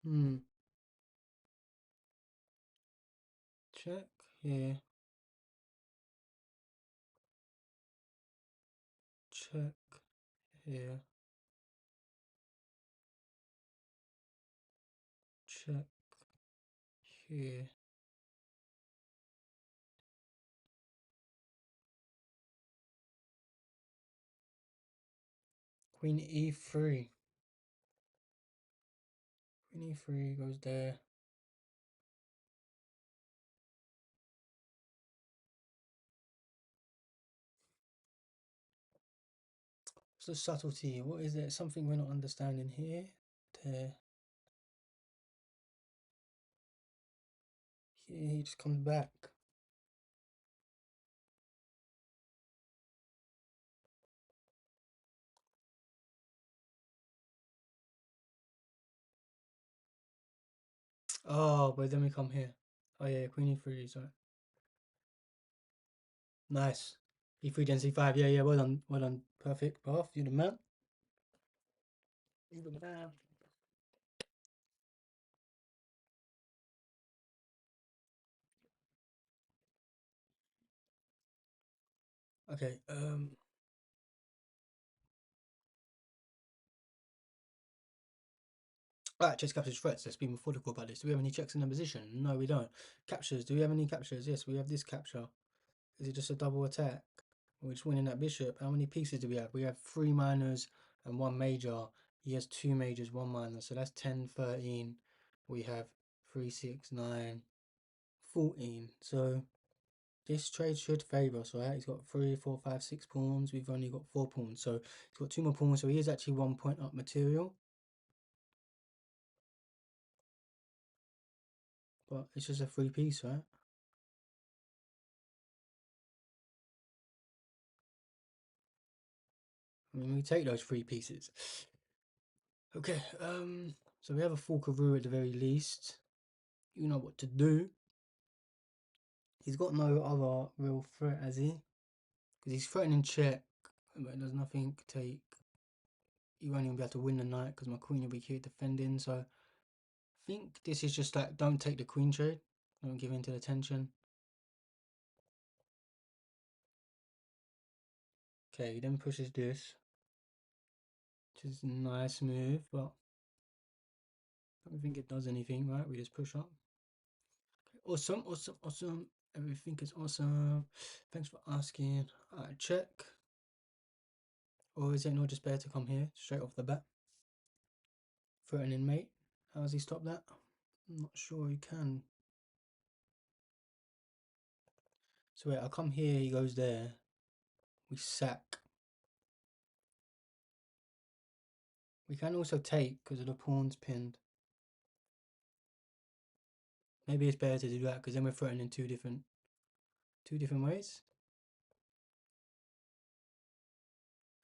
Hmm. Check here. Check here. Check here. Queen e3. Queen e3 goes there. What's the subtlety? What is it? Something we're not understanding here. There. Here he just comes back. Oh, but then we come here. Oh yeah, Queen e3 sorry. Nice. E3 then c5. Yeah, yeah, well done. Well done. Perfect. Path. You the man. You the man. Okay, alright, chess captures threats. Let's be methodical about this. Do we have any checks in the position? No, we don't. Captures. Do we have any captures? Yes, we have this capture. Is it just a double attack? We're just winning that bishop. How many pieces do we have? We have 3 minors and 1 major. He has 2 majors, 1 minor. So that's 10, 13. We have 3, 6, 9, 14. So this trade should favour us, right? He's got 3, 4, 5, 6 pawns. We've only got 4 pawns. So he's got 2 more pawns. So he is actually 1 point up material. But it's just a free piece, right? I mean, we take those 3 pieces. Okay, so we have a fork of rue at the very least. You know what to do. He's got no other real threat, has he? Because he's threatening check, but there's nothing take. You won't even be able to win the knight because my queen will be here defending. So I think this is just like, don't take the queen trade. Don't give in to the tension. Okay, he then pushes this, which is a nice move, but I don't think it does anything, right? We just push up. Okay, awesome, awesome, awesome. Everything is awesome. Thanks for asking. Alright, check. Or is it not just better to come here straight off the bat? Threatening mate. How does he stop that? I'm not sure he can. So wait, I'll come here, he goes there. We sack. We can also take because of the pawns pinned. Maybe it's better to do that because then we're threatening two different ways.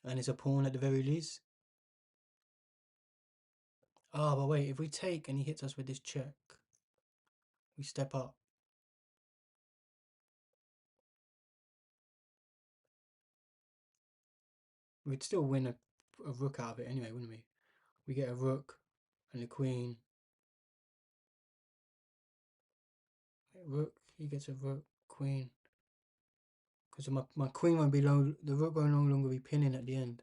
And it's a pawn at the very least. Oh, but wait, if we take and he hits us with this check, we step up. We'd still win a rook out of it anyway, wouldn't we? We get a rook and a queen. Rook, he gets a rook, queen. Because my queen won't be low, the rook will no longer be pinning at the end.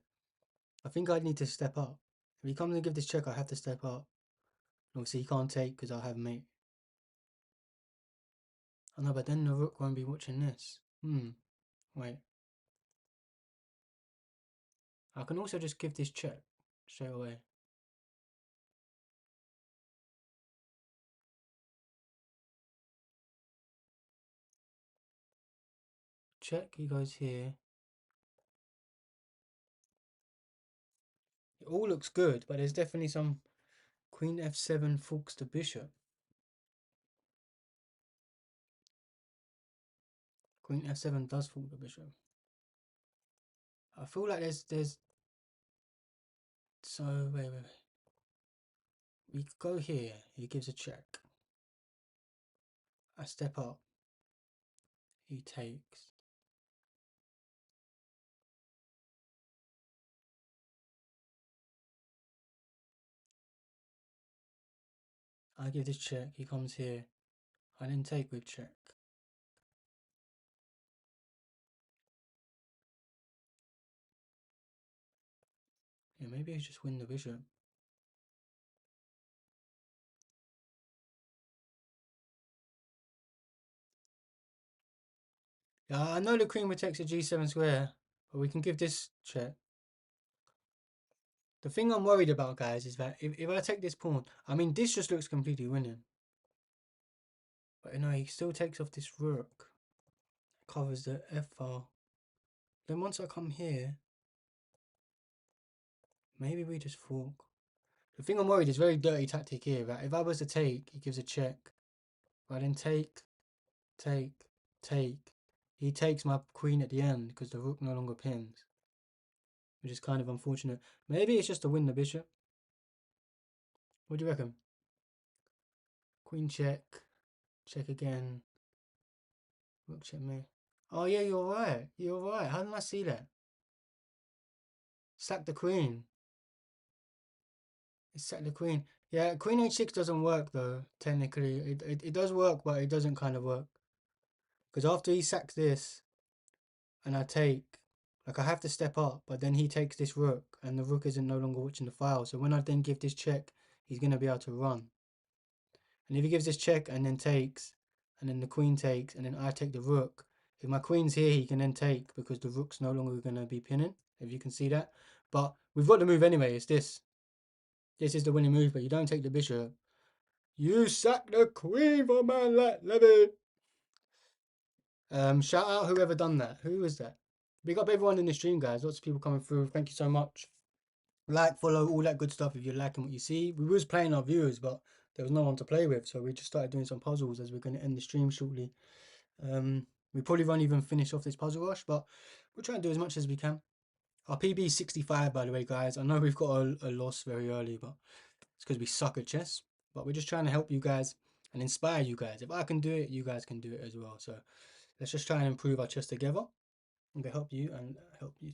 I think I'd need to step up. If he comes and give this check, I have to step up. Obviously, he can't take because I'll have mate. I know, but then the rook won't be watching this. Wait. I can also just give this check straight away. Check, he goes here. It all looks good, but there's definitely some queen f7 forks the bishop. Queen f7 does fork the bishop. I feel like there's so wait. We go here, he gives a check. I step up. He takes. I give this check, he comes here. I then take with check. Yeah, maybe I just win the bishop. Yeah, I know the queen protects a g7 square, but we can give this check. The thing I'm worried about, guys, is that if I take this pawn, I mean, this just looks completely winning. But you know, he still takes off this rook. Covers the f file. Then once I come here, maybe we just fork. The thing I'm worried is very dirty tactic here, right? If I was to take, he gives a check. If I then take, he takes my queen at the end because the rook no longer pins. Which is kind of unfortunate. Maybe it's just to win the bishop. What do you reckon? Queen check. Check again. Rook checkmate. Oh yeah, you're right. You're right. How didn't I see that? Sack the queen. Sack the queen. Yeah, queen h6 doesn't work though, technically. It does work, but it doesn't kind of work. Because after he sacks this, and I take, like I have to step up, but then he takes this rook, and the rook isn't no longer watching the file. So when I then give this check, he's going to be able to run. And if he gives this check and then takes, and then the queen takes, and then I take the rook, if my queen's here, he can then take because the rook's no longer going to be pinning, if you can see that. But we've got the move anyway, it's this. This is the winning move, but you don't take the bishop. You sack the queen for a man like Levy. Shout out whoever done that. Who was that? Big up everyone in the stream, guys. Lots of people coming through. Thank you so much. Like, follow, all that good stuff if you're liking what you see. We was playing our viewers, but there was no one to play with, so we just started doing some puzzles as we're going to end the stream shortly. We probably won't even finish off this puzzle rush, but we'll try and do as much as we can. Our PB is 65, by the way, guys. I know we've got a loss very early, but it's because we suck at chess. But we're just trying to help you guys and inspire you guys. If I can do it, you guys can do it as well. So let's just try and improve our chess together. I'm going to help you and help you.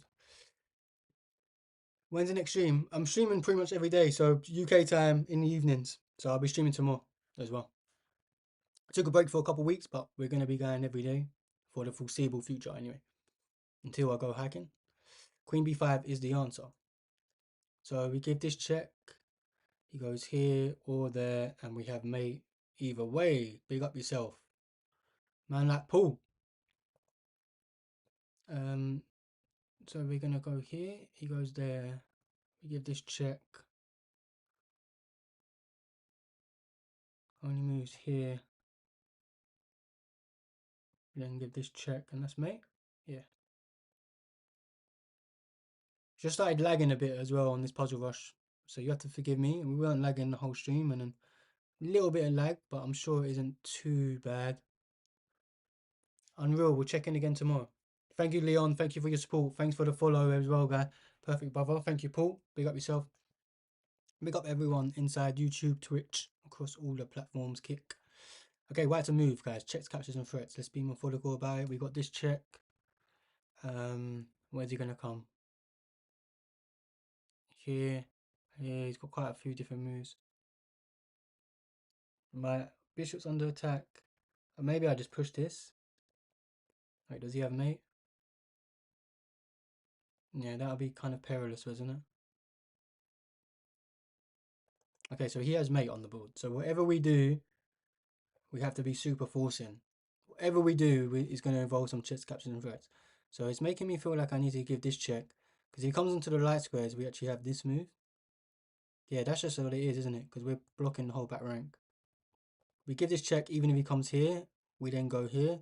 When's the next stream? I'm streaming pretty much every day. So UK time in the evenings. So I'll be streaming tomorrow as well. I took a break for a couple of weeks, but we're going to be going every day for the foreseeable future anyway. Until I go hacking. Queen b5 is the answer. So we give this check. He goes here or there, and we have mate either way. Big up yourself. Man like Paul. So we're going to go here. He goes there. We give this check. Only moves here. We then give this check, and that's mate. Yeah. Just started lagging a bit as well on this puzzle rush. So you have to forgive me. And we weren't lagging the whole stream, and then Little bit of lag, but I'm sure it isn't too bad. Unreal. We'll check in again tomorrow. Thank you, Leon. Thank you for your support. Thanks for the follow as well, guy. Perfect, brother. Thank you, Paul. Big up yourself. Big up everyone inside YouTube, Twitch, across all the platforms. Kick. Okay, where to move, guys? Checks, captures, and threats. Let's be methodical about it. We got this check. Where's he gonna come? Here. Yeah, he's got quite a few different moves. My bishop's under attack. Maybe I just push this. Wait, does he have mate? Yeah, that would be kind of perilous, wasn't it? Okay, so he has mate on the board. So whatever we do, we have to be super forcing. Whatever we do is going to involve some checks, captures, and threats. So it's making me feel like I need to give this check. Because he comes into the light squares, we actually have this move. Yeah, that's just what it is, isn't it? Because we're blocking the whole back rank. We give this check even if he comes here. We then go here.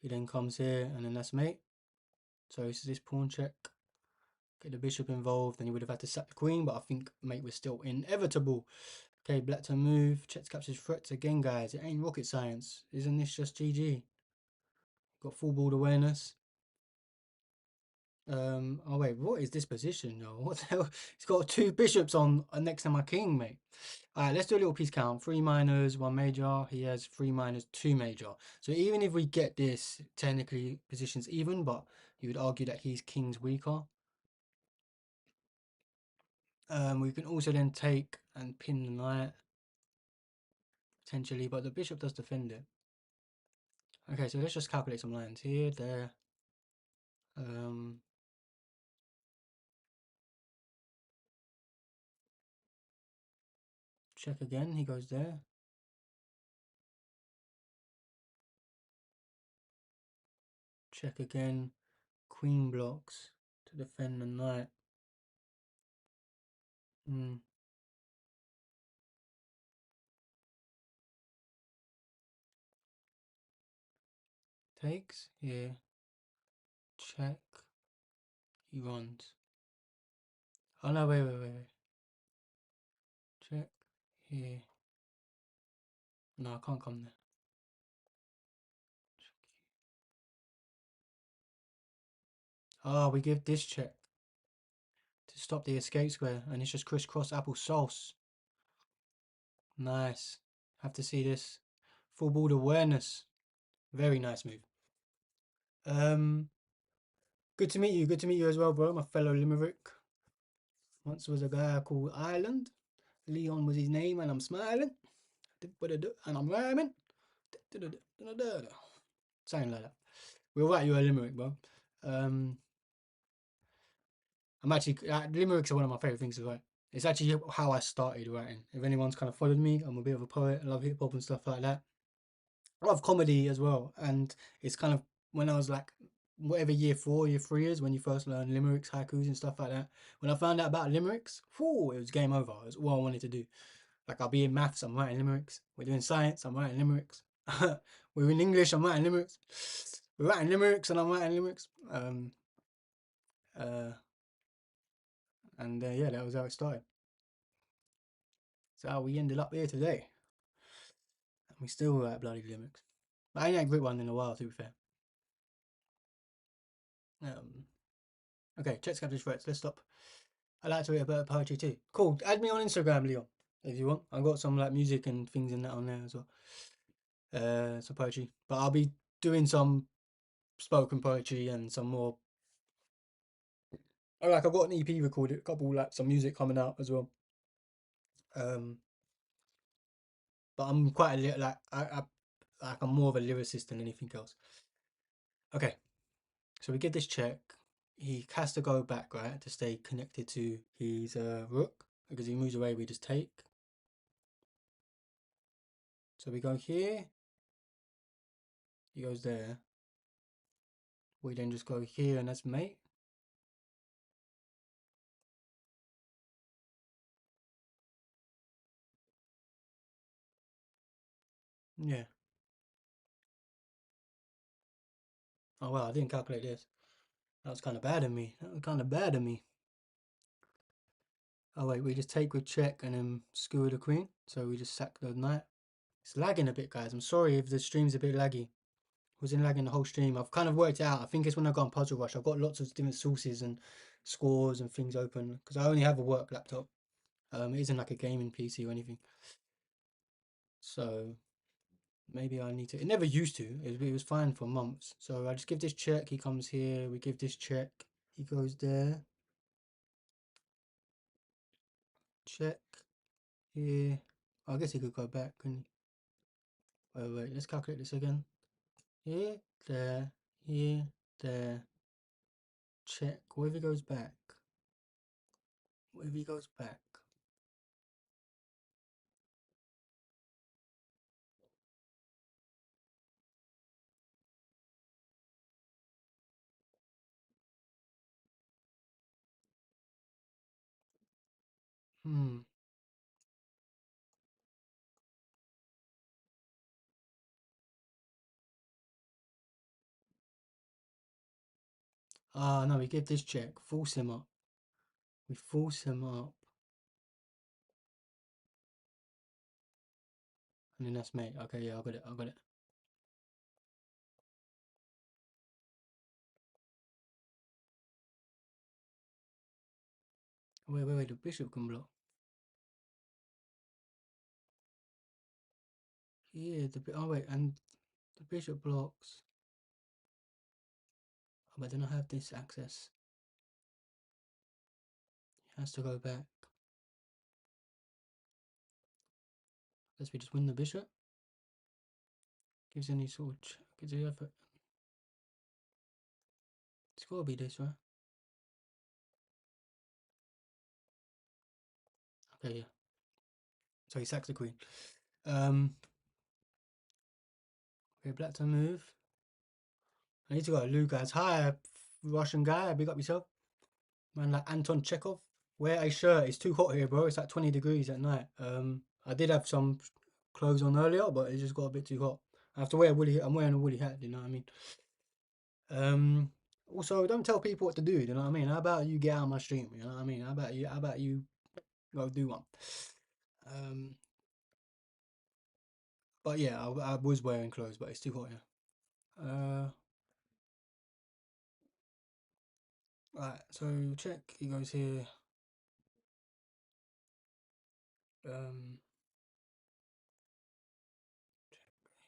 He then comes here, and then that's mate. So this is this pawn check. Get the bishop involved, then you would have had to sack the queen, but I think mate was still inevitable. Okay, black to move. Checks, captures, threats again, guys. It ain't rocket science. Isn't this just GG? Got full board awareness. Oh wait, what is this position, yo? What the hell? He's got two bishops on next to my king, mate. Alright, let's do a little piece count. 3 minors, 1 major. He has 3 minors, 2 major. So even if we get this, technically position's even, but you would argue that he's king's weaker. We can also then take and pin the knight, potentially, but the bishop does defend it. Okay, so let's just calculate some lines here, there. Check again, he goes there. Check again, queen blocks to defend the knight. Takes, here, check, he runs. Oh no, wait. Check, here. No, I can't come there. Oh, we give this check to stop the escape square, and it's just crisscross applesauce. Nice. Have to see this. Full board awareness. Very nice move. Good to meet you. Good to meet you as well, bro. My fellow Limerick. Once was a guy called Ireland. Leon was his name, and I'm smiling. And I'm rhyming. Something like that. We'll write you a limerick, bro. I'm actually limericks are one of my favorite things to write. It's actually how I started writing. If anyone's kind of followed me, I'm a bit of a poet. I love hip hop and stuff like that. I love comedy as well, and it's kind of when I was like whatever year 4, year 3 is when you first learn limericks, haikus, and stuff like that. When I found out about limericks, whew, it was game over. It was all I wanted to do. Like I'll be in maths, I'm writing limericks. We're doing science, I'm writing limericks. We're in English, I'm writing limericks. We're writing limericks, and I'm writing limericks. Uh, and yeah, that was how it started. So how we ended up here today. And we still write bloody limericks. But I ain't written one in a while, to be fair. Okay, check captures threats. Let's stop. I like to read a bit of poetry too. Cool. Add me on Instagram, Leon, if you want. I've got some like music and things in that on there as well. Some poetry, but I'll be doing some spoken poetry and some more. Like I've got an EP recorded, a couple like some music coming out as well. But I'm quite a like I'm more of a lyricist than anything else. Okay, so we get this check. He has to go back, right, to stay connected to his rook, because he moves away, we just take. So we go here. He goes there. We then just go here, and that's mate. Yeah. Oh well, I didn't calculate this. That was kind of bad of me. Oh wait, we just take with check and then skewer the queen. So we just sack the knight. It's lagging a bit, guys. I'm sorry if the stream's a bit laggy. Wasn't lagging the whole stream. I've kind of worked it out. I think it's when I got on Puzzle Rush. I've got lots of different sources and scores and things open because I only have a work laptop. It isn't like a gaming PC or anything. So maybe I need to. It never used to. It was fine for months. So I just give this check. He comes here. We give this check. He goes there. Check here. I guess he could go back. And wait. Let's calculate this again. Here, there, here, there. Check. What if he goes back? What if he goes back? Hmm. Ah, no, we give this check. Force him up. We force him up. And then that's mate. Okay, yeah, I got it. I got it. Wait. The bishop can block. Yeah, oh wait, and the bishop blocks. Oh, but then I have this access. He has to go back. Unless we just win the bishop. Gives any sort of gives the effort. It's gotta be this, right? Okay, yeah. So he sacks the queen. Okay, black to move. I need to go to Lou, guys. Hi, Russian guy. Big up yourself. Man, like Anton Chekhov. Wear a shirt. It's too hot here, bro. It's like 20 degrees at night. I did have some clothes on earlier, but it just got a bit too hot. I have to wear a woolly. I'm wearing a woolly hat. You know what I mean? Also, don't tell people what to do. You know what I mean? How about you get out of my stream? You know what I mean? How about you? How about you go do one? Um, but yeah, I was wearing clothes, but it's too hot here. Right. So check. He goes here. Um,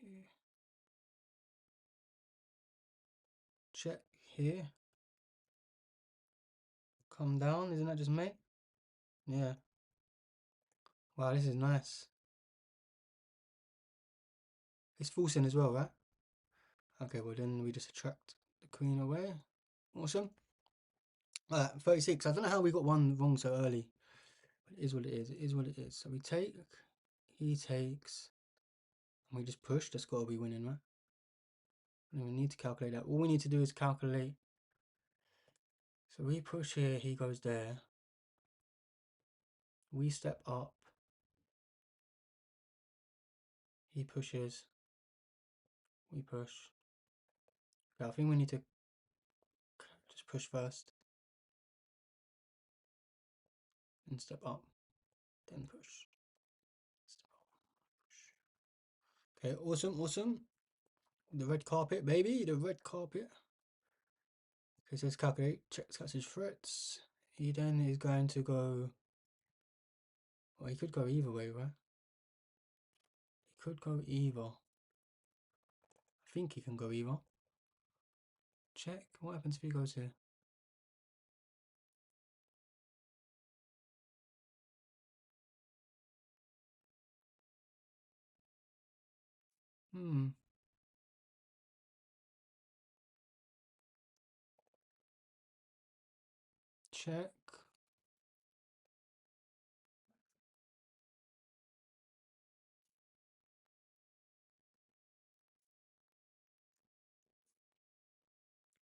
here. Check here. Come down. Isn't that just mate? Yeah. Wow, this is nice. It's forcing as well, right? Okay, well then we just attract the queen away. Awesome. 36. I don't know how we got one wrong so early. But it is what it is. It is what it is. So we take, he takes, and we just push. That's got to be winning, right? We don't even need to calculate that. All we need to do is calculate. So we push here, he goes there. We step up. He pushes. We push. Yeah, I think we need to just push first. Then step up. Then push. Step up. Push. Okay, awesome, awesome. The red carpet, baby. The red carpet. Okay, so let's calculate. Check cuts his threats. He then is going to go. Well, he could go either way, right? He could go either. I think he can go either. Check. What happens if he goes here? Hmm. Check.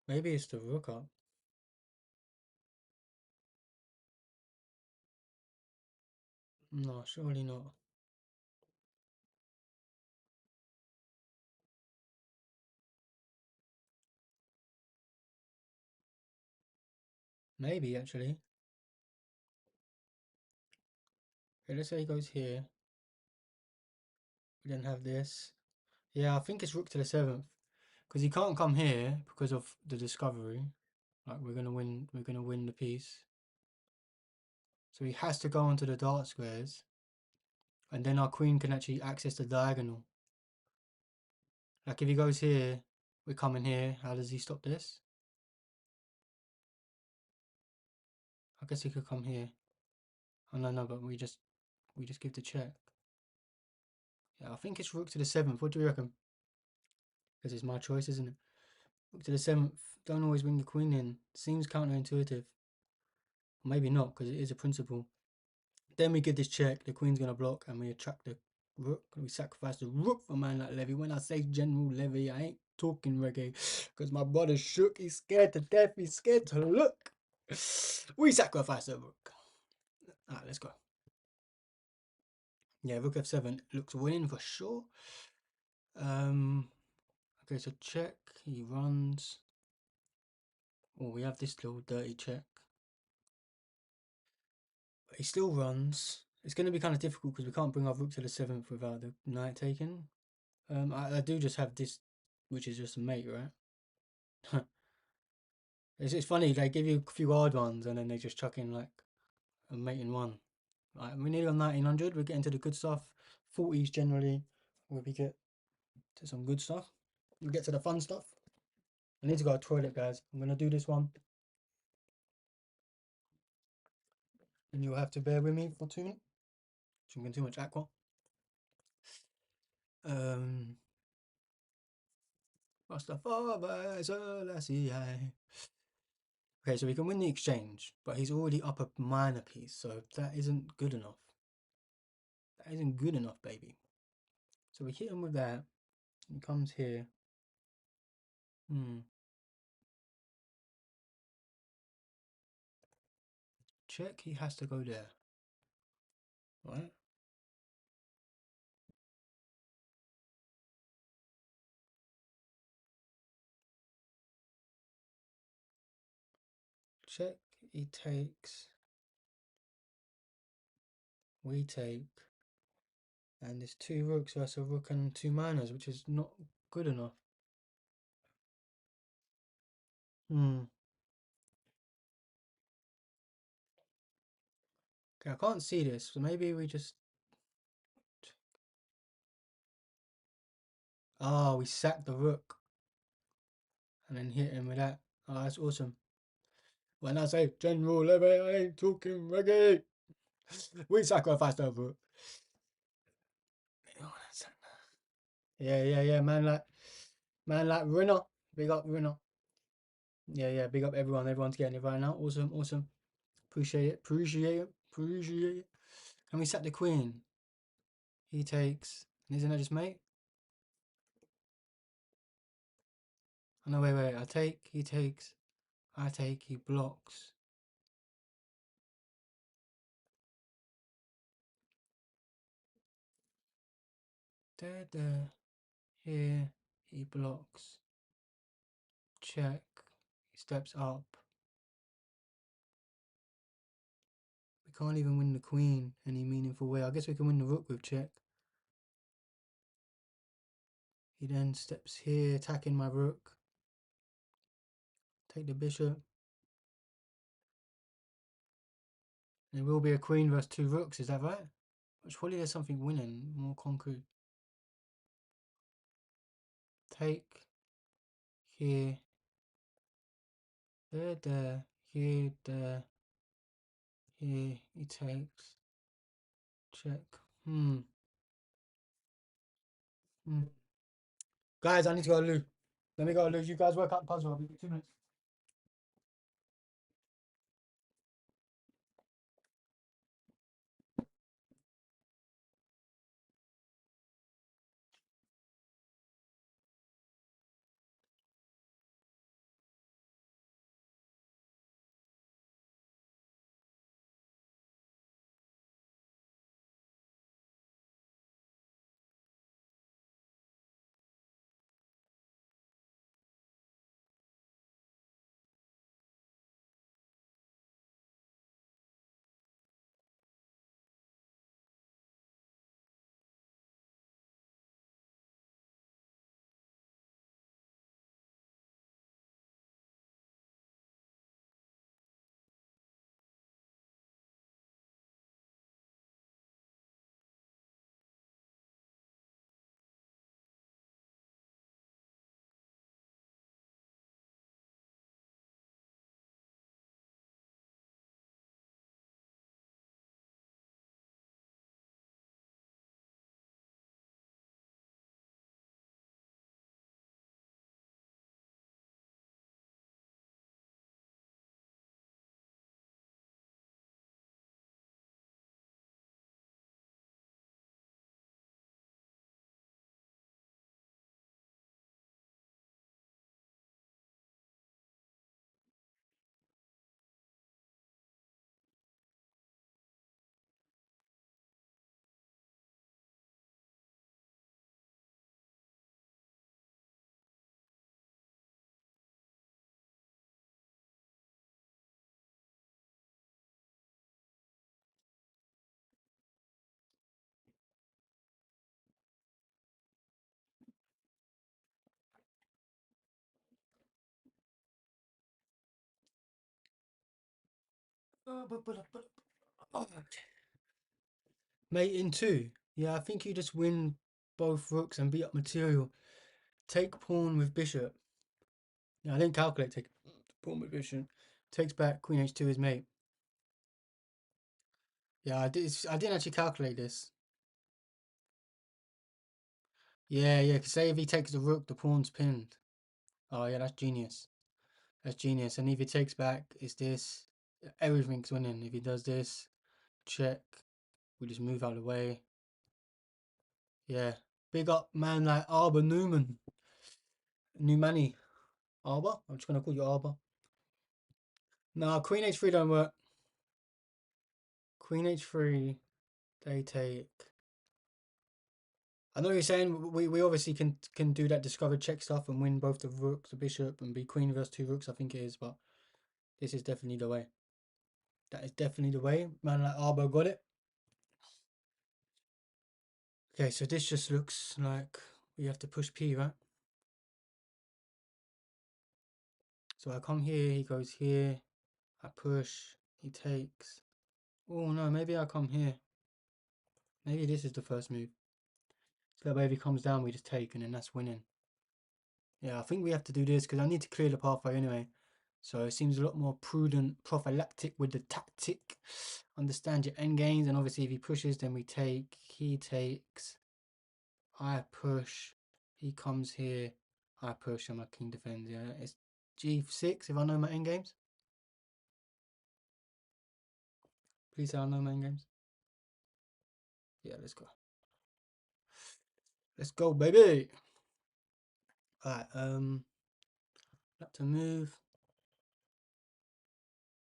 Maybe it's the rook up. No, surely not. Maybe actually. Okay, let's say he goes here. We then have this. Yeah, I think it's rook to the 7th. Because he can't come here because of the discovery. Like we're gonna win the piece. So he has to go onto the dark squares. And then our queen can actually access the diagonal. Like if he goes here, we come in here, how does he stop this? I guess he could come here. Oh no, but we just give the check. Yeah, I think it's rook to the 7th. What do you reckon? Because it's my choice, isn't it? Rook to the 7th. Don't always bring the queen in. Seems counterintuitive. Maybe not, because it is a principle. Then we give this check. The queen's going to block, and we attract the rook. We sacrifice the rook for a man like Levy. When I say General Levy, I ain't talking reggae. Because my brother shook. He's scared to death. He's scared to look. We sacrifice the rook. Alright, let's go. Yeah, rook f7 looks winning for sure. Okay, so check. He runs. Oh, we have this little dirty check. He still runs. It's going to be kind of difficult because we can't bring our rook to the 7th without the knight taken. I do just have this, which is just a mate, right? It's funny, they give you a few hard ones and then they just chuck in like a mate in one. Like, we're nearly on 1900, we're getting to the good stuff. 40s generally, where we get to some good stuff. We get to the fun stuff. I need to go to the toilet, guys. I'm going to do this one. And you'll have to bear with me for 2 minutes. Drinking too much aqua. Rastafari, Selassie. Okay, so we can win the exchange, but he's already up a minor piece, so that isn't good enough. That isn't good enough, baby. So we hit him with that. He comes here. Check, he has to go there. Right? Check, he takes. We take. And there's 2 rooks versus a rook and 2 minors, which is not good enough. Okay, I can't see this, so maybe we just... Oh, we sacked the rook. And then hit him with that. Oh, that's awesome. When I say General Levy, I ain't talking reggae. We sacrificed the rook. Yeah. Man like Runner. Big up Runner. Yeah. Big up everyone. Everyone's getting it right now. Awesome. Appreciate it. Can we sack the queen? He takes. Isn't that just mate? Oh, no, wait. I take. He takes. I take. He blocks. There. Here. He blocks. Check. He steps up. We can't even win the queen any meaningful way. I guess we can win the rook with check. He then steps here, attacking my rook. Take the bishop. There will be a queen versus 2 rooks, is that right? Surely there's something winning, more concrete. Take. Here. There. Here, there. Here. He takes. Check. Guys, I need to go to loo. Let me go to loo. You guys work out the puzzle. I'll be 2 minutes. Oh, mate, in two. Yeah, I think you just win both rooks and beat up material. Take pawn with bishop. Yeah, I didn't calculate take pawn with bishop. Takes back queen h2 is mate. Yeah, I didn't actually calculate this. Yeah, yeah. 'Cause say if he takes the rook, the pawn's pinned. Oh yeah, that's genius. That's genius. And if he takes back, it's this. Everything's winning. If he does this, check. We just move out of the way. Yeah. Big up man like Arbor Newman. Newmani. Arbor? I'm just gonna call you Arbor. No, Queen h3 don't work. Queen h3, they take. I know what you're saying. We obviously can do that discover check stuff and win both the rooks, the bishop, and be queen versus two rooks. I think it is, but this is definitely the way. That is definitely the way. Man like Arbor got it. Okay, so this just looks like we have to push P, right? So I come here, he goes here, I push, he takes. Oh no, maybe I come here. Maybe this is the first move. So that way if he comes down, we just take, and then that's winning. Yeah, I think we have to do this because I need to clear the pathway anyway. So it seems a lot more prudent, prophylactic with the tactic. Understand your end games, and obviously if he pushes, then we take. He takes. I push. He comes here. I push, and my king defends. Yeah, it's G6 if I know my end games. Please say I know my end games. Yeah, let's go. Let's go, baby. Alright, have to move.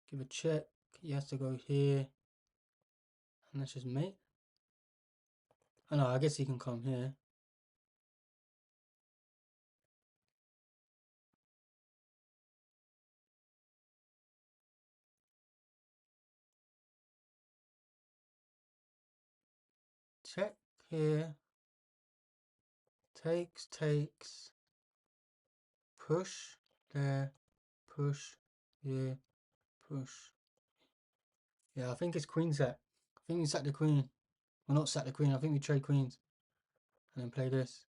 Give a check. He has to go here. And that's just mate. Oh no, I guess he can come here. Check here. Takes. Push there. Push here. Push. Yeah, I think it's queen sack. I think we sack the queen. Well, not sack the queen. I think we trade queens. And then play this.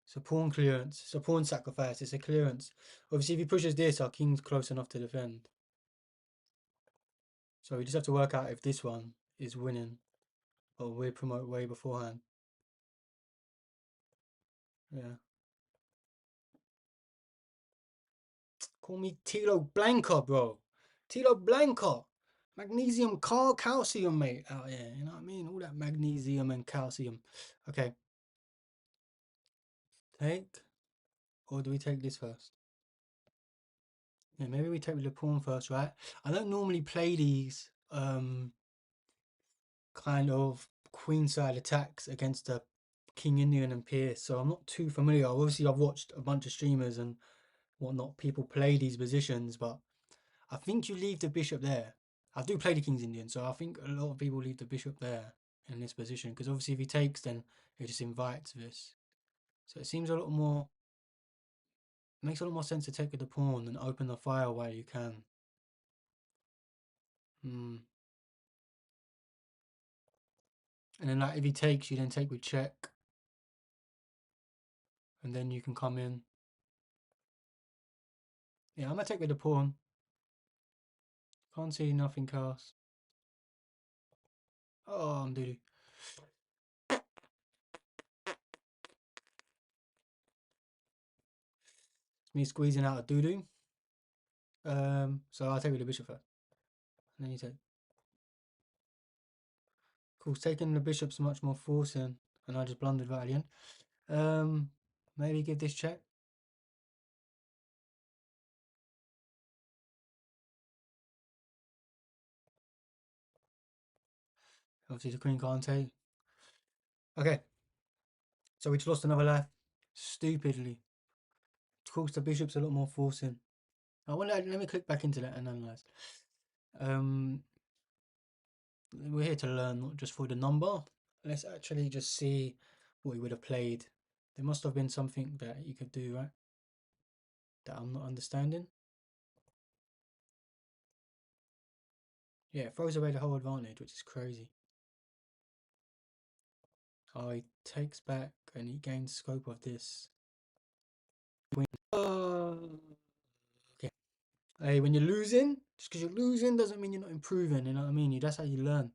It's a pawn clearance. It's a pawn sacrifice. It's a clearance. Obviously, if he pushes this, our king's close enough to defend. So we just have to work out if this one is winning. Or we promote way beforehand. Yeah. Call me Tilo Blanca, bro. Tilo Blanca. Magnesium, calcium, mate, out here. You know what I mean? All that magnesium and calcium. Okay. Take. Or do we take this first? Yeah, maybe we take with the pawn first, right? I don't normally play these kind of queenside attacks against the King Indian and Pierce, so I'm not too familiar. Obviously, I've watched a bunch of streamers and whatnot. People play these positions, but I think you leave the bishop there. I do play the King's Indian, so I think a lot of people leave the bishop there in this position because obviously if he takes, then it just invites this. So it seems a lot more. Makes a lot more sense to take with the pawn and open the fire while you can. Hmm. And then like if he takes, you then take with check. And then you can come in. Yeah, I'm gonna take with the pawn. Can't see nothing else. Oh, I'm doo-doo. It's me squeezing out a doo-doo. So I'll take with the bishop first. And then you take. Of course, taking the bishop's much more forcing, and I just blundered right at the end. Maybe give this check. Obviously, the queen can't take. Okay, so we just lost another life. Stupidly. Of course, the bishop's a lot more forcing. Let me click back into that and analyze. We're here to learn, not just for the number. Let's actually just see what he would have played. There must have been something that he could do, right? That I'm not understanding. Yeah, it throws away the whole advantage, which is crazy. Oh, he takes back and he gains scope of this. Oh, okay. Hey, when you're losing, just because you're losing doesn't mean you're not improving. You know what I mean? That's how you learn.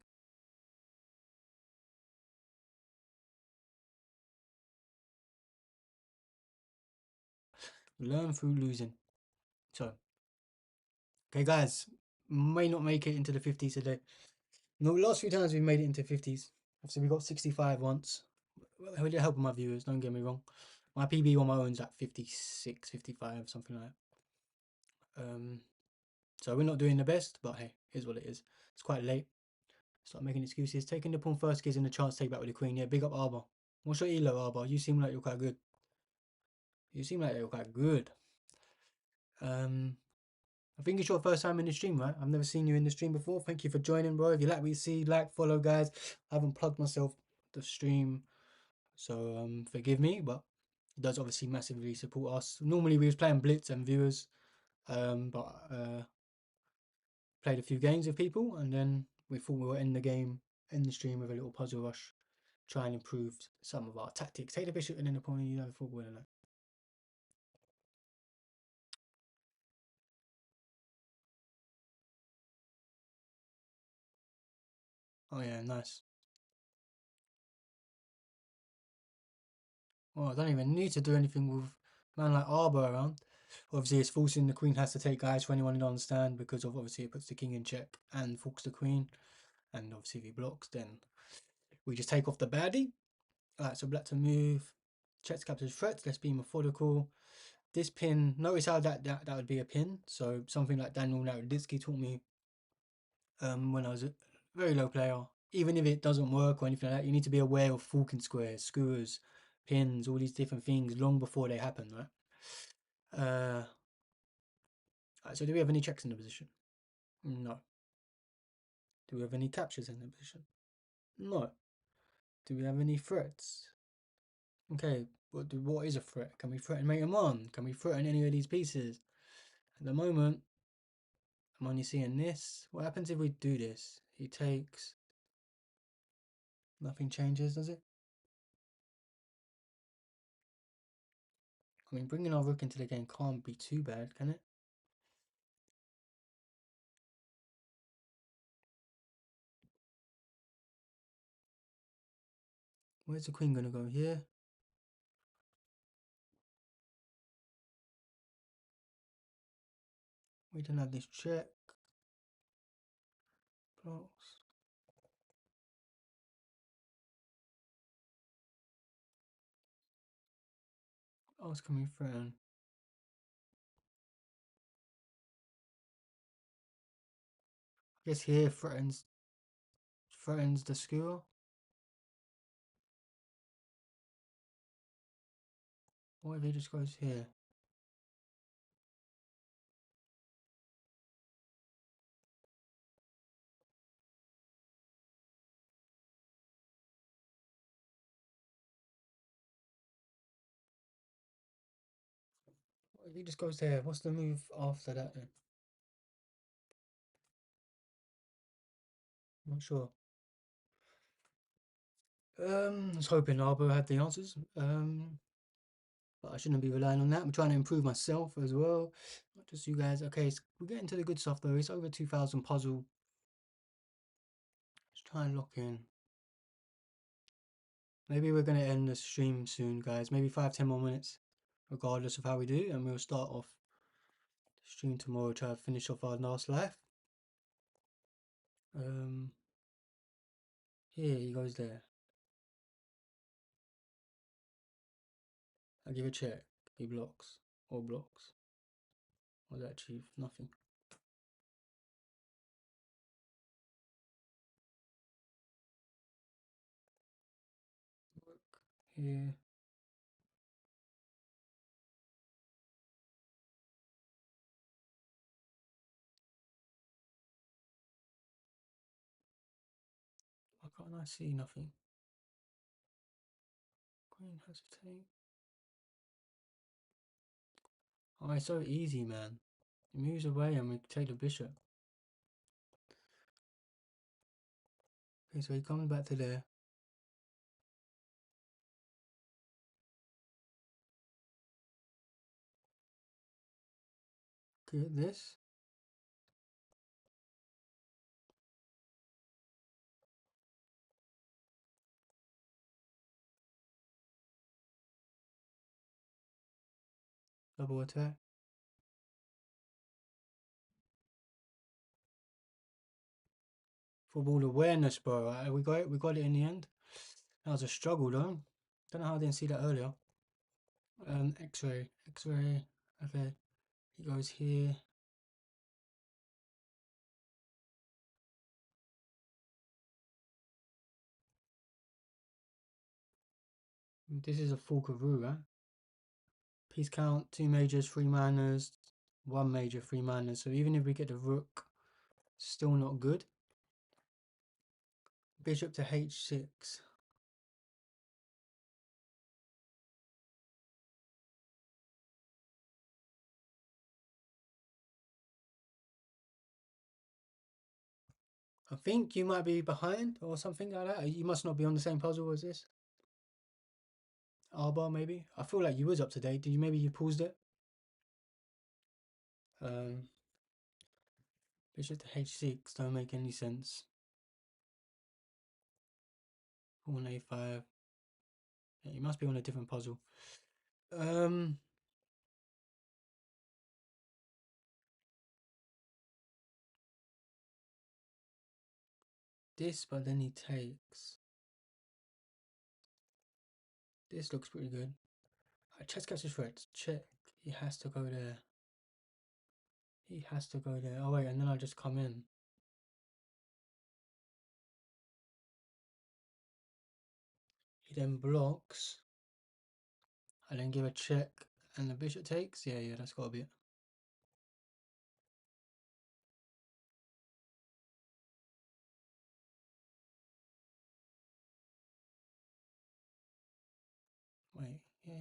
Learn through losing. So, okay, guys, may not make it into the 50s today. No, last few times we made it into 50s. Obviously, we got 65 once. Well, with the help of my viewers, don't get me wrong. My PB on my own's at 56, 55, something like that. So we're not doing the best, but hey, here's what it is. It's quite late. Start making excuses. Taking the pawn first gives him the chance to take back with the queen. Yeah, big up Arbor. What's your elo, Arbor? You seem like you're quite good. You seem like you're quite good. I think it's your first time in the stream, right? I've never seen you in the stream before. Thank you for joining, bro. If you like what you see, like, follow, guys. I haven't plugged myself the stream, so forgive me, but it does obviously massively support us. Normally we was playing Blitz and viewers, but played a few games with people, and then we thought we would end the game, end the stream with a little puzzle rush, try and improve some of our tactics. Take the bishop and then the pawn, you know, football and that. Oh yeah, nice. Well, I don't even need to do anything with a man like Arbor around. Obviously, it's forcing the queen has to take guys for anyone who don't understand, because of obviously it puts the king in check and forks the queen. And obviously, if he blocks, then we just take off the baddie. Alright, so black to move. Checks captures threats. Let's be methodical. This pin, notice how that would be a pin. So something like Daniel Naroditsky taught me when I was a very low player. Even if it doesn't work or anything like that, you need to be aware of forking squares, skewers, pins, all these different things long before they happen, right? So do we have any checks in the position? No. Do we have any captures in the position? No. Do we have any threats? Okay, what is a threat? Can we threaten mate and one? Can we threaten any of these pieces? At the moment, I'm only seeing this. What happens if we do this? He takes... Nothing changes, does it? I mean, bringing our rook into the game can't be too bad, can it? Where's the queen going to go? Here? We don't have this check. Blocks. What else can we threaten? I guess here threatens the skewer. What if he just goes here? What if he just goes there? What's the move after that then? I'm not sure. I was hoping Arbor had the answers. But I shouldn't be relying on that. I'm trying to improve myself as well. Not just you guys. Okay, so we're getting to the good stuff though. It's over 2,000 puzzle. Let's try and lock in. Maybe we're gonna end the stream soon, guys. Maybe 5-10 more minutes, regardless of how we do, and we'll start off the stream tomorrow. Try to finish off our last life. Here he goes there. I give a check. He blocks or blocks. What does that achieve? Nothing. Look here. Why can't I see nothing? Queen has to take. Oh, it's so easy, man. He moves away and we take the bishop. Okay, so he comes back to there. Get this. Double attack. Football awareness, bro. We got it. We got it in the end. That was a struggle, though. Don't know how I didn't see that earlier. X-ray, X-ray. Okay, he goes here. This is a full Karoo, right? Piece count, 2 majors, 3 minors, 1 major, 3 minors. So even if we get the rook, still not good. Bishop to h6. I think you might be behind or something like that. You must not be on the same puzzle as this. Arbar, maybe. I feel like you was up to date. Did you maybe you paused it? Bishop to h6 don't make any sense. Pawn a5. Yeah, you must be on a different puzzle. This, but then he takes. This looks pretty good. Chess catches threats. Check. He has to go there. He has to go there. Oh wait, and then I'll just come in. He then blocks. I then give a check, and the bishop takes. Yeah, that's gotta be it. Wait, yeah.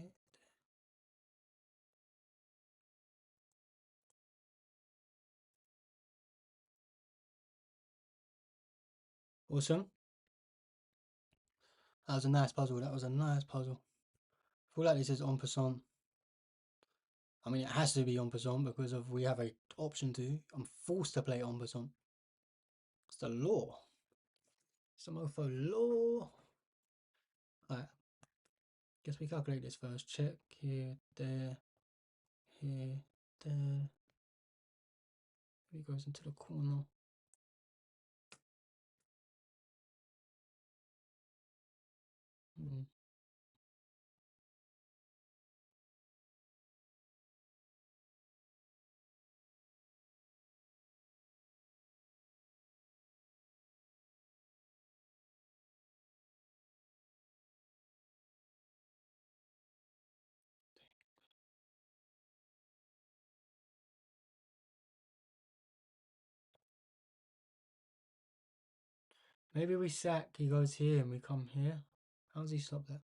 Awesome. That was a nice puzzle. That was a nice puzzle. I feel like this is en passant. I mean, it has to be en passant because of we have a option to. I'm forced to play en passant. It's the law. It's the mofo law. Alright. Guess we calculate this first. Check here, there, here, there. He goes into the corner. Maybe we sack, he goes here and we come here. How does he stop that?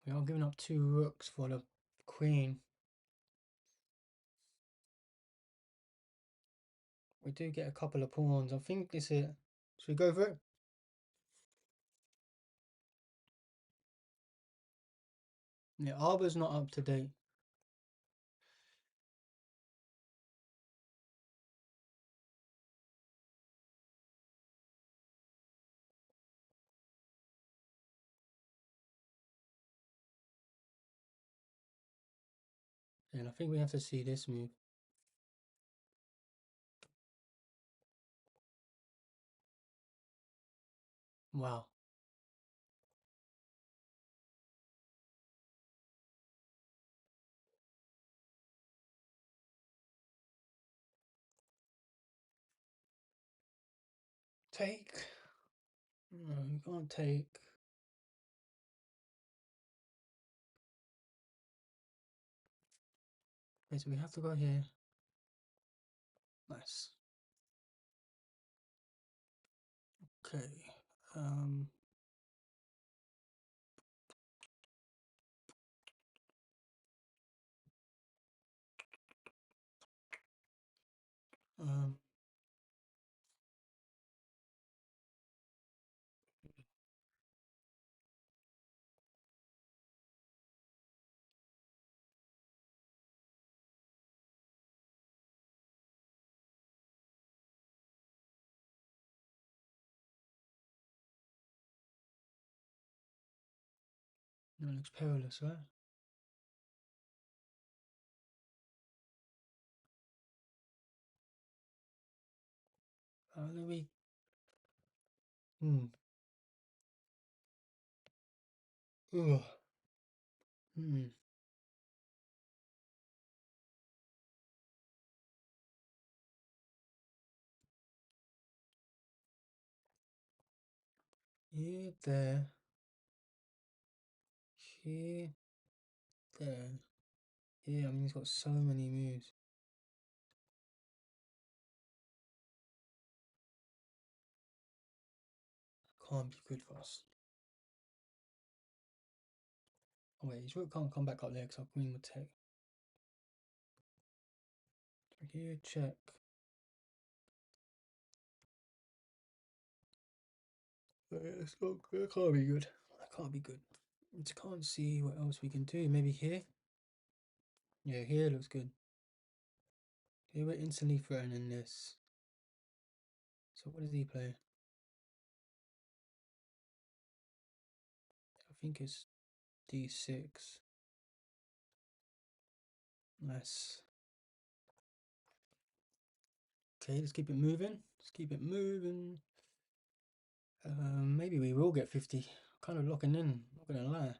We are giving up 2 rooks for the queen. We do get a couple of pawns. I think this is... Should we go for it? Yeah, Arbor's not up to date. And I think we have to see this move. Wow. Take. No, you can't take. Wait, so we have to go here. Nice. Okay. Um, that looks perilous, right? How do we? Hmm. Ugh. Hmm. Here, there, here, there. Yeah, I mean, he's got so many moves. Can't be good for us. Oh wait, his rook can't come back up there because our queen would take. Here, check. It's not, that can't be good. That can't be good. Just can't see what else we can do. Maybe here? Yeah, here looks good. Here we're instantly threatening this. So what does he play? I think it's d6. Nice. Okay, let's keep it moving. Let's keep it moving. Maybe we will get 50. Kind of locking in, not gonna lie.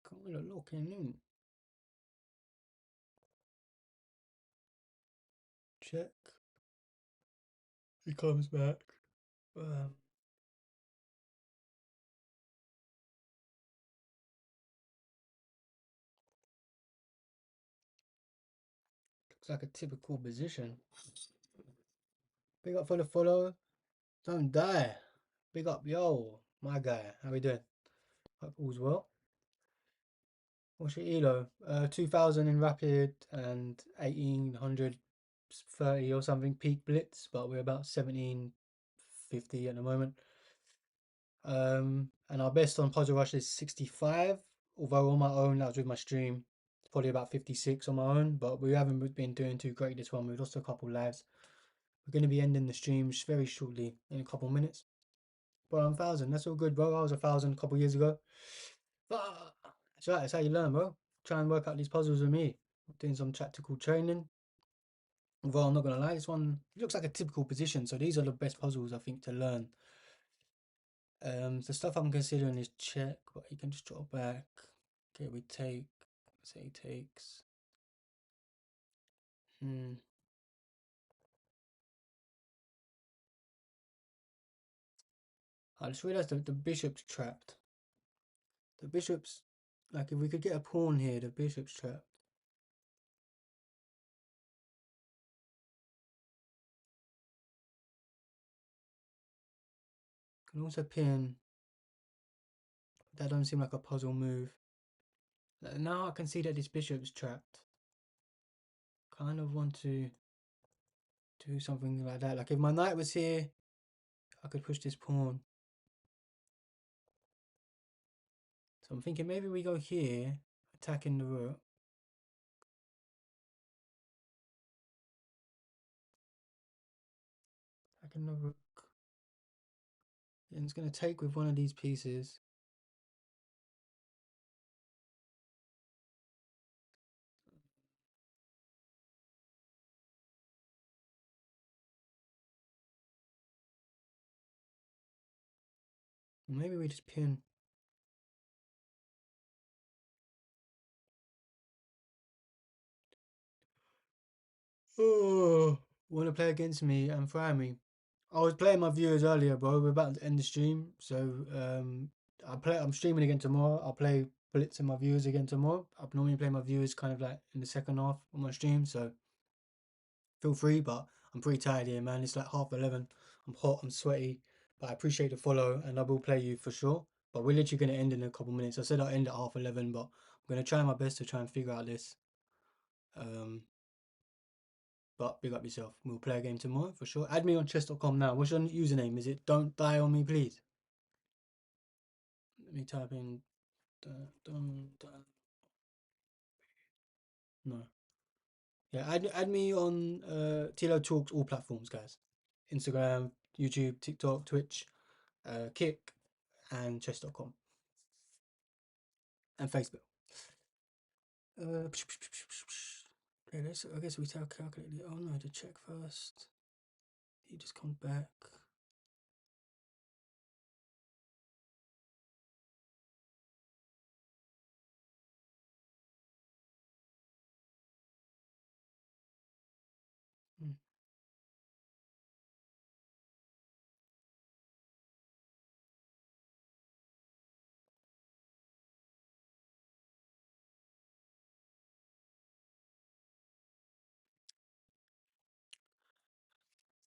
Kind of locking in. Check. He comes back. Um, Looks like a typical position. Big up for the follow. Don't die. Big up, yo, my guy. How we doing? Hope all's well. What's your elo? 2000 in rapid and 1830 or something peak blitz, but we're about 1750 at the moment. And our best on Puzzle Rush is 65, although on my own, that was with my stream, it's probably about 56 on my own, but we haven't been doing too great this one. We lost a couple lives. We're going to be ending the streams very shortly, in a couple minutes. But I'm 1000, that's all good, bro. I was 1000 a couple years ago. But that's right, that's how you learn, bro. Try and work out these puzzles with me. Doing some tactical training. Although I'm not going to lie, this one looks like a typical position, so these are the best puzzles, I think, to learn. The stuff I'm considering is check, but he can just drop back. Okay, we take. Say he takes. I just realised that the bishop's trapped. The bishop's like if we could get a pawn here, the bishop's trapped. Can also pin. That doesn't seem like a puzzle move. Now I can see that this bishop's trapped. Kind of want to do something like that. Like if my knight was here, I could push this pawn. So I'm thinking maybe we go here, attacking the rook. Attacking the rook. And it's going to take with one of these pieces. Maybe we just pin. Oh, want to play against me and fry me? I was playing my viewers earlier, bro. We're about to end the stream, so I'm streaming again tomorrow. I'll play Blitz and my viewers again tomorrow. I normally play my viewers kind of like in the second half of my stream, so feel free. But I'm pretty tired here, man. It's like 11:30. I'm hot. I'm sweaty, but I appreciate the follow, and I will play you for sure. But we're literally gonna end in a couple minutes. I said I'll end at 11:30, but I'm gonna try my best to try and figure out this. Um, But big up yourself. We'll play a game tomorrow for sure. Add me on chess.com now. What's your username? Is it don't die on me, please? Let me type in don't die. No. Yeah, add me on Tilo Talks all platforms, guys. Instagram, YouTube, TikTok, Twitch, Kick, and chess.com. And Facebook. Okay, I guess we tell calculate it. Oh no, to check first. He just comes back.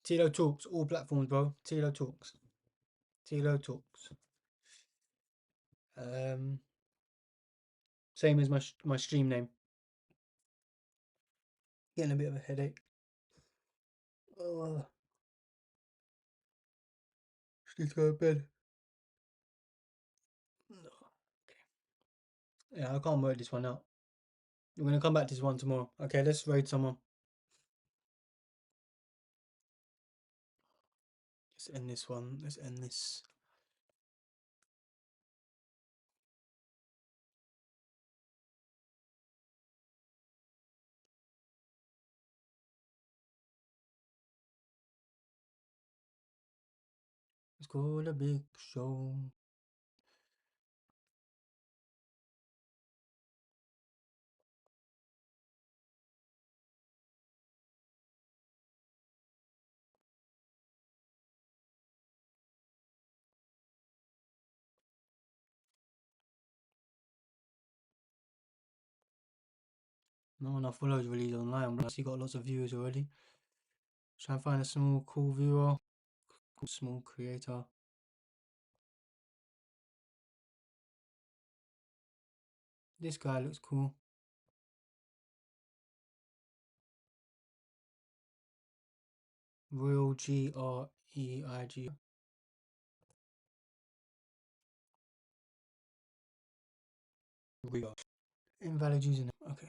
Tilo Talks, all platforms, bro. Tilo Talks. Tilo Talks. Same as my stream name. Getting a bit of a headache. Oh, just need to go to bed. No. Okay. Yeah, I can't work this one out. We're gonna come back to this one tomorrow. Okay, let's raid someone. Let's end this one. Let's end this. Let's go to the big show. No one follows really online, but he got lots of viewers already. Try and find a small, cool viewer, small creator. This guy looks cool. Real Greig. Invalid username. Okay.